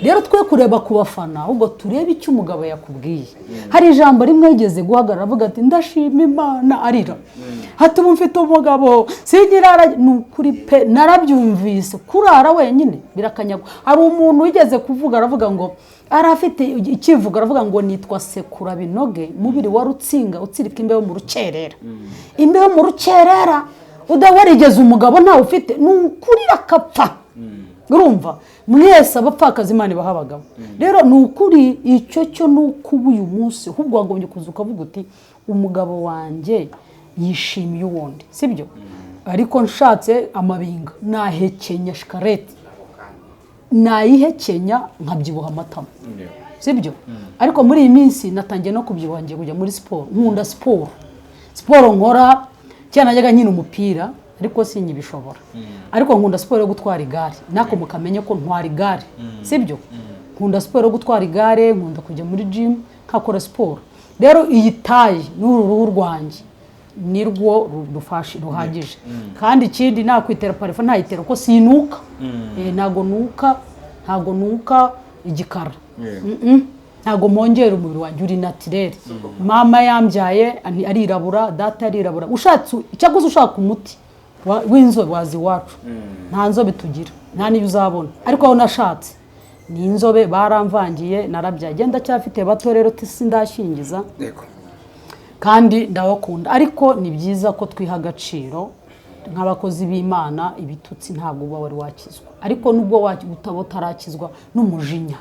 rero twe kureba ku bafana ahubwo turebe icyo umugabo yakubwiye hari ijambo rimwe yigeze guhagarara avuga ati ndashima Imana arira hati ubu mfite umugabo sigira nukuri pe narabyumvise kurara wenyine birakanyagwa hari umuntu wigeze kuvuga aravuga ngo arafite ikivuga aravuga ngo nitwa Sekura Binoge mubiri wa Rutsinga utsirika imbeho mu rukerera imbeho mu rukerera udawarigeze umugabo ntawe ufite nukurira kapfa urumva mwese abapfakazi Imana baha abagabo rero nukuri icyo cyo nukuba uyu munsi ahubwo wagombye kuzuka avuga uti umugabo wanjye yishimiye uwundi sibyo ariko nshatse amabinga nahekenya shikarete nayihekenya nkabyibuha amatama sibyo ariko muri iyi minsi natangiye no kubyibuha ngiye kujya muri siporo nkunda siporo nkora cyane najyaga nkina umupira ariko sinyibishobora ariko nkunda siporo yo gutwara igare nako mukamenye ko ntwara igare sibyo nkunda siporo yo gutwara igare nkunda kujya muri gym nkakora siporo rero iyi tayi n'uruhu rwanjye nirwo ruhagije kandi ikindi nakwitera parfum ntayitera ko sinuka ntago nuka igikara ntago mongera umubiri wanjye uri naturel mama yambyaye arirabura data arirabura ushatse cyaguze ushaka umuti w'inzobe wazi wacu nta nzobe tugira nta niyo uzabona ariko aho nashatse ni inzobe baramvangiye narabyaye genda cyafite bato rero sindashingiza kandi ndabakunda ariko ni byiza ko twiha agaciro nk'abakozi b'Imana ibitutsi ntabwo uba wari wakizwa ariko nubwo utarakizwa n'umujinya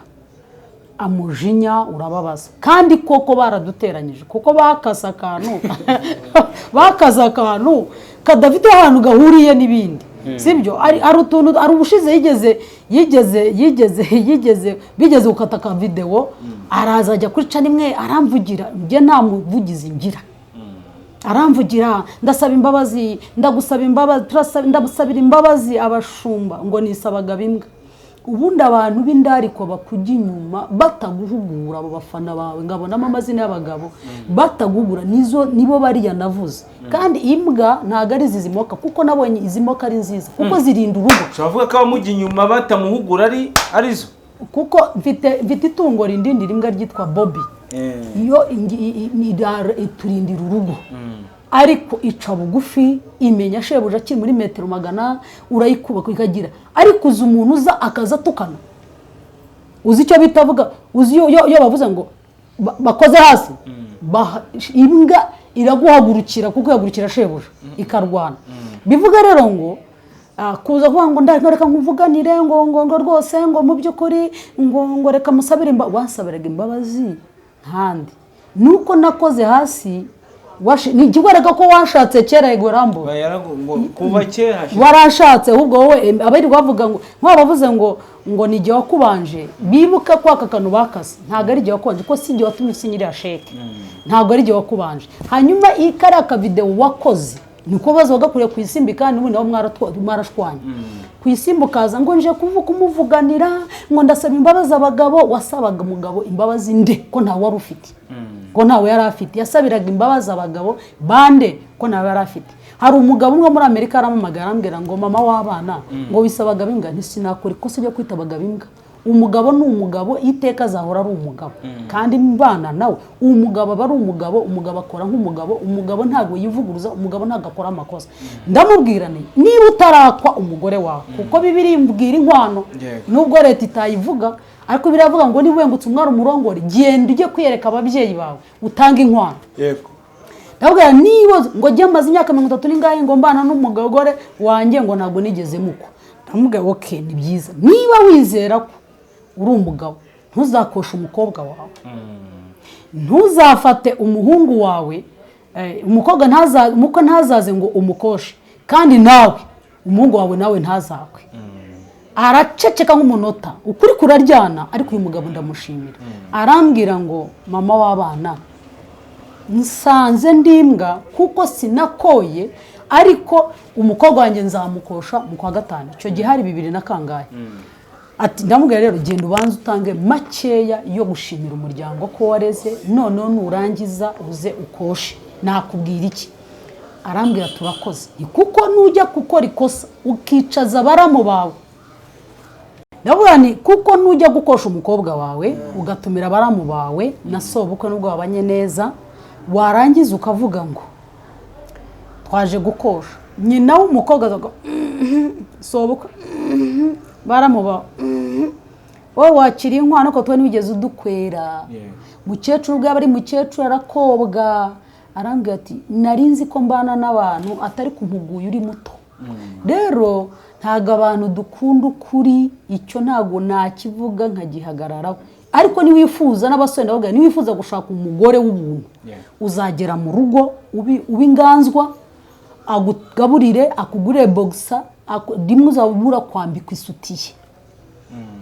amujinya urababaza kandi koko baraduteranyije kuko bakaza akantu kadafite ahantu gahuriye n'ibindi sibyo ari utuntu ari ubushize bigeze gukata ka video araza ajya kuri cana imwe aramvugira njye nta muvugizi ngira aramvugira ndasaba imbabazi ndagusaba imbabazi ndabusabira imbabazi abashumba ngo nisabaga bimbwa ubundi abantu b'indariko bakujya inyuma bataguhugura abo bafana bawe ngabonamo amazina y'abagabo batagugura nibo bariya navuze kandi imbwa ntago ari zizimoka kuko nabonye izimoka ari nziza kuko zirinda urugo ushobora kuvuga ko abamujya inyuma batamuhugura arizo kuko mfite itungo rindindira imbwa ryitwa Bobby iyo iturindira urugo ariko ica bugufi imenya shebuja akiri muri metero 100 urayikubaka ikagira ariko uzi umuntu uza akaza tukana uzi icyo bitavuga uzi yo bavuze ngo bakoze hasi imbwa iraguhagurukira kuko yagurukira shebuja ikarwana bivuga rero ngo kuza kuvuga ngo ndareka nkuvuganire ngo rwose ngo mu byukuri ngo reka musabire wansabiraga imbabazi ntandi nuko nakoze hasi ni ikigwereka ko washatse kera yego rambo kuva kera warashatse ahubwo wowe abari bavuga ngo bavuze ngo ni igihe wakubanje bibuka ko aka kantu bakase ntago ari igihe wakubanje ko si igihe watumye usinyira sheke ntago ari igihe wakubanje hanyuma ikaraka video wakoze niko bazaga kure ku isimbi kandi ubundi aho mwarashwanye ku isimbi ukaza ngo nje kuvuga umuvuganira ngo ndasaba imbabazi abagabo wasabaga umugabo imbabazi nde ko ntawe wari ufite ko ntawe yari afite yasabiraga imbabazi abagabo bande ko ntawe yari afite hari umugabo umwe muri Amerika aramamagara ambwira ngo mama w'abana ngo wisabaga bimbwa ntisinakora ikosa ryo kwitabaga bimbwa umugabo ni umugabo iteka azahora ari umugabo kandi mbana nawe umugabo aba ari umugabo akora nk'umugabo umugabo ntago yivuguruza umugabo ntago akora amakosa ndamubwirane niba utarakwa umugore wawe kuko bibiri mbwira inkwano nubwo leta itayivuga ariko biravuga ngo niba wengutse umwari umurongore genda ujye kwiyereka ababyeyi bawe utanga inkwano yego ndabwira niba ngo jye amaze imyaka 30 n'ingahe ngo mbana n'umugore wanjye ngo ntago nigeze muko ndamubwira okay ni byiza niba wizera ko uri umugabo ntuzakosha umukobwa wawe ntuzafate umuhungu wawe umukobwa ntazaze ngo umukoshe kandi nawe umuhungu wawe nawe ntazakwe araceceka nk'umunota ukuri kuraryana ariko uyu mugabo ndamushimira arambwira ngo mama w'abana nsanze ndimbwa kuko sinakoye ariko umukobwa wanjye nzamukosha mu kwa gatanu icyo gihe hari 2 na kangahe ati ndamubwira rero genda ubanze utange makeya yo gushimira umuryango ko wareze none nurangiza uze ukoshe nakubwira iki arambwira turakoze kuko nujya gukora ikosa ukicaza abaramu bawe ndabura ni kuko nujya gukosha umukobwa wawe ugatumira abaramu bawe na sobukwe nubwo babanye neza warangiza ukavuga ngo twaje gukosha nyina w'umukobwa azaga sobukwe baramuba wowe wakiriye inkwano ko tubone wigeze udukwera mukecuru bwa bari mukecuru arakobwa arambwira ati narinzi ko mbana n'abantu atari kumpuguye uri muto rero ntago abantu dukunda ukuri icyo ntago nakivuga nkagihagararaho ariko niwifuza n'abasore ndavuga niwifuza gushaka umugore w'ubuntu uzagera mu rugo ubinganzwa agugaburire akugurire boxer rimwe uzabura kwambika isutiye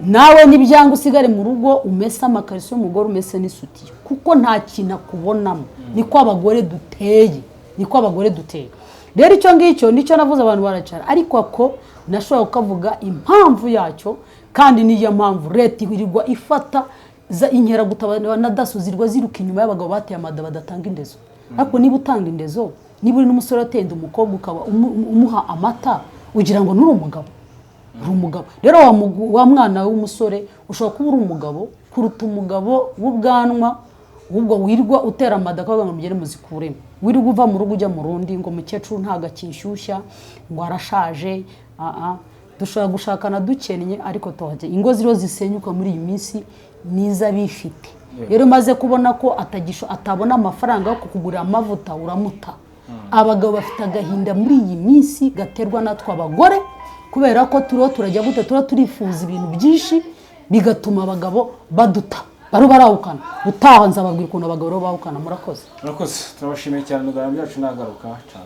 nawe nibyanga usigare mu rugo umese amakariso y'umugore umese n'isutiye kuko nta kintu akubonamo niko abagore duteye rero icyo ngicyo nicyo navuze abantu baracara ariko ako nashobora kukavuga impamvu yacyo kandi niyo mpamvu leta ihirirwa ifata za inkera gutabana na daso zirwa ziruka inyuma y'abagabo bateye amada badatanga indezo ariko niba utanga indezo niba uri n'umusore atenda umukobwa ukaba umuha amata ugira ngo nuri umugabo rero wa mwana w'umusore ushobora kuba uri umugabo kuruta umugabo w'ubwanwa ubwo wirwa utera amada akavuga ngo mugere muzikuremo wirwa uva mu rugo ujya mu rundi ngo mukecuru ntago akinshyushya ngo arashaje dushobora gushakana dukennye ariko tohaje ingo ziro zisenyuka muri iyi minsi niza bifite rero maze kubona ko atabona amafaranga yo kukugurira amavuta uramuta abagabo bafite agahinda muri iyi minsi gaterwa natwe abagore kubera ko turajya gute turifuza ibintu byinshi bigatuma abagabo baduta barawukana utaha nzababwira ukuntu abagabo bahukana murakoze turabashimiye cyane muganga byacu nagaruka ciao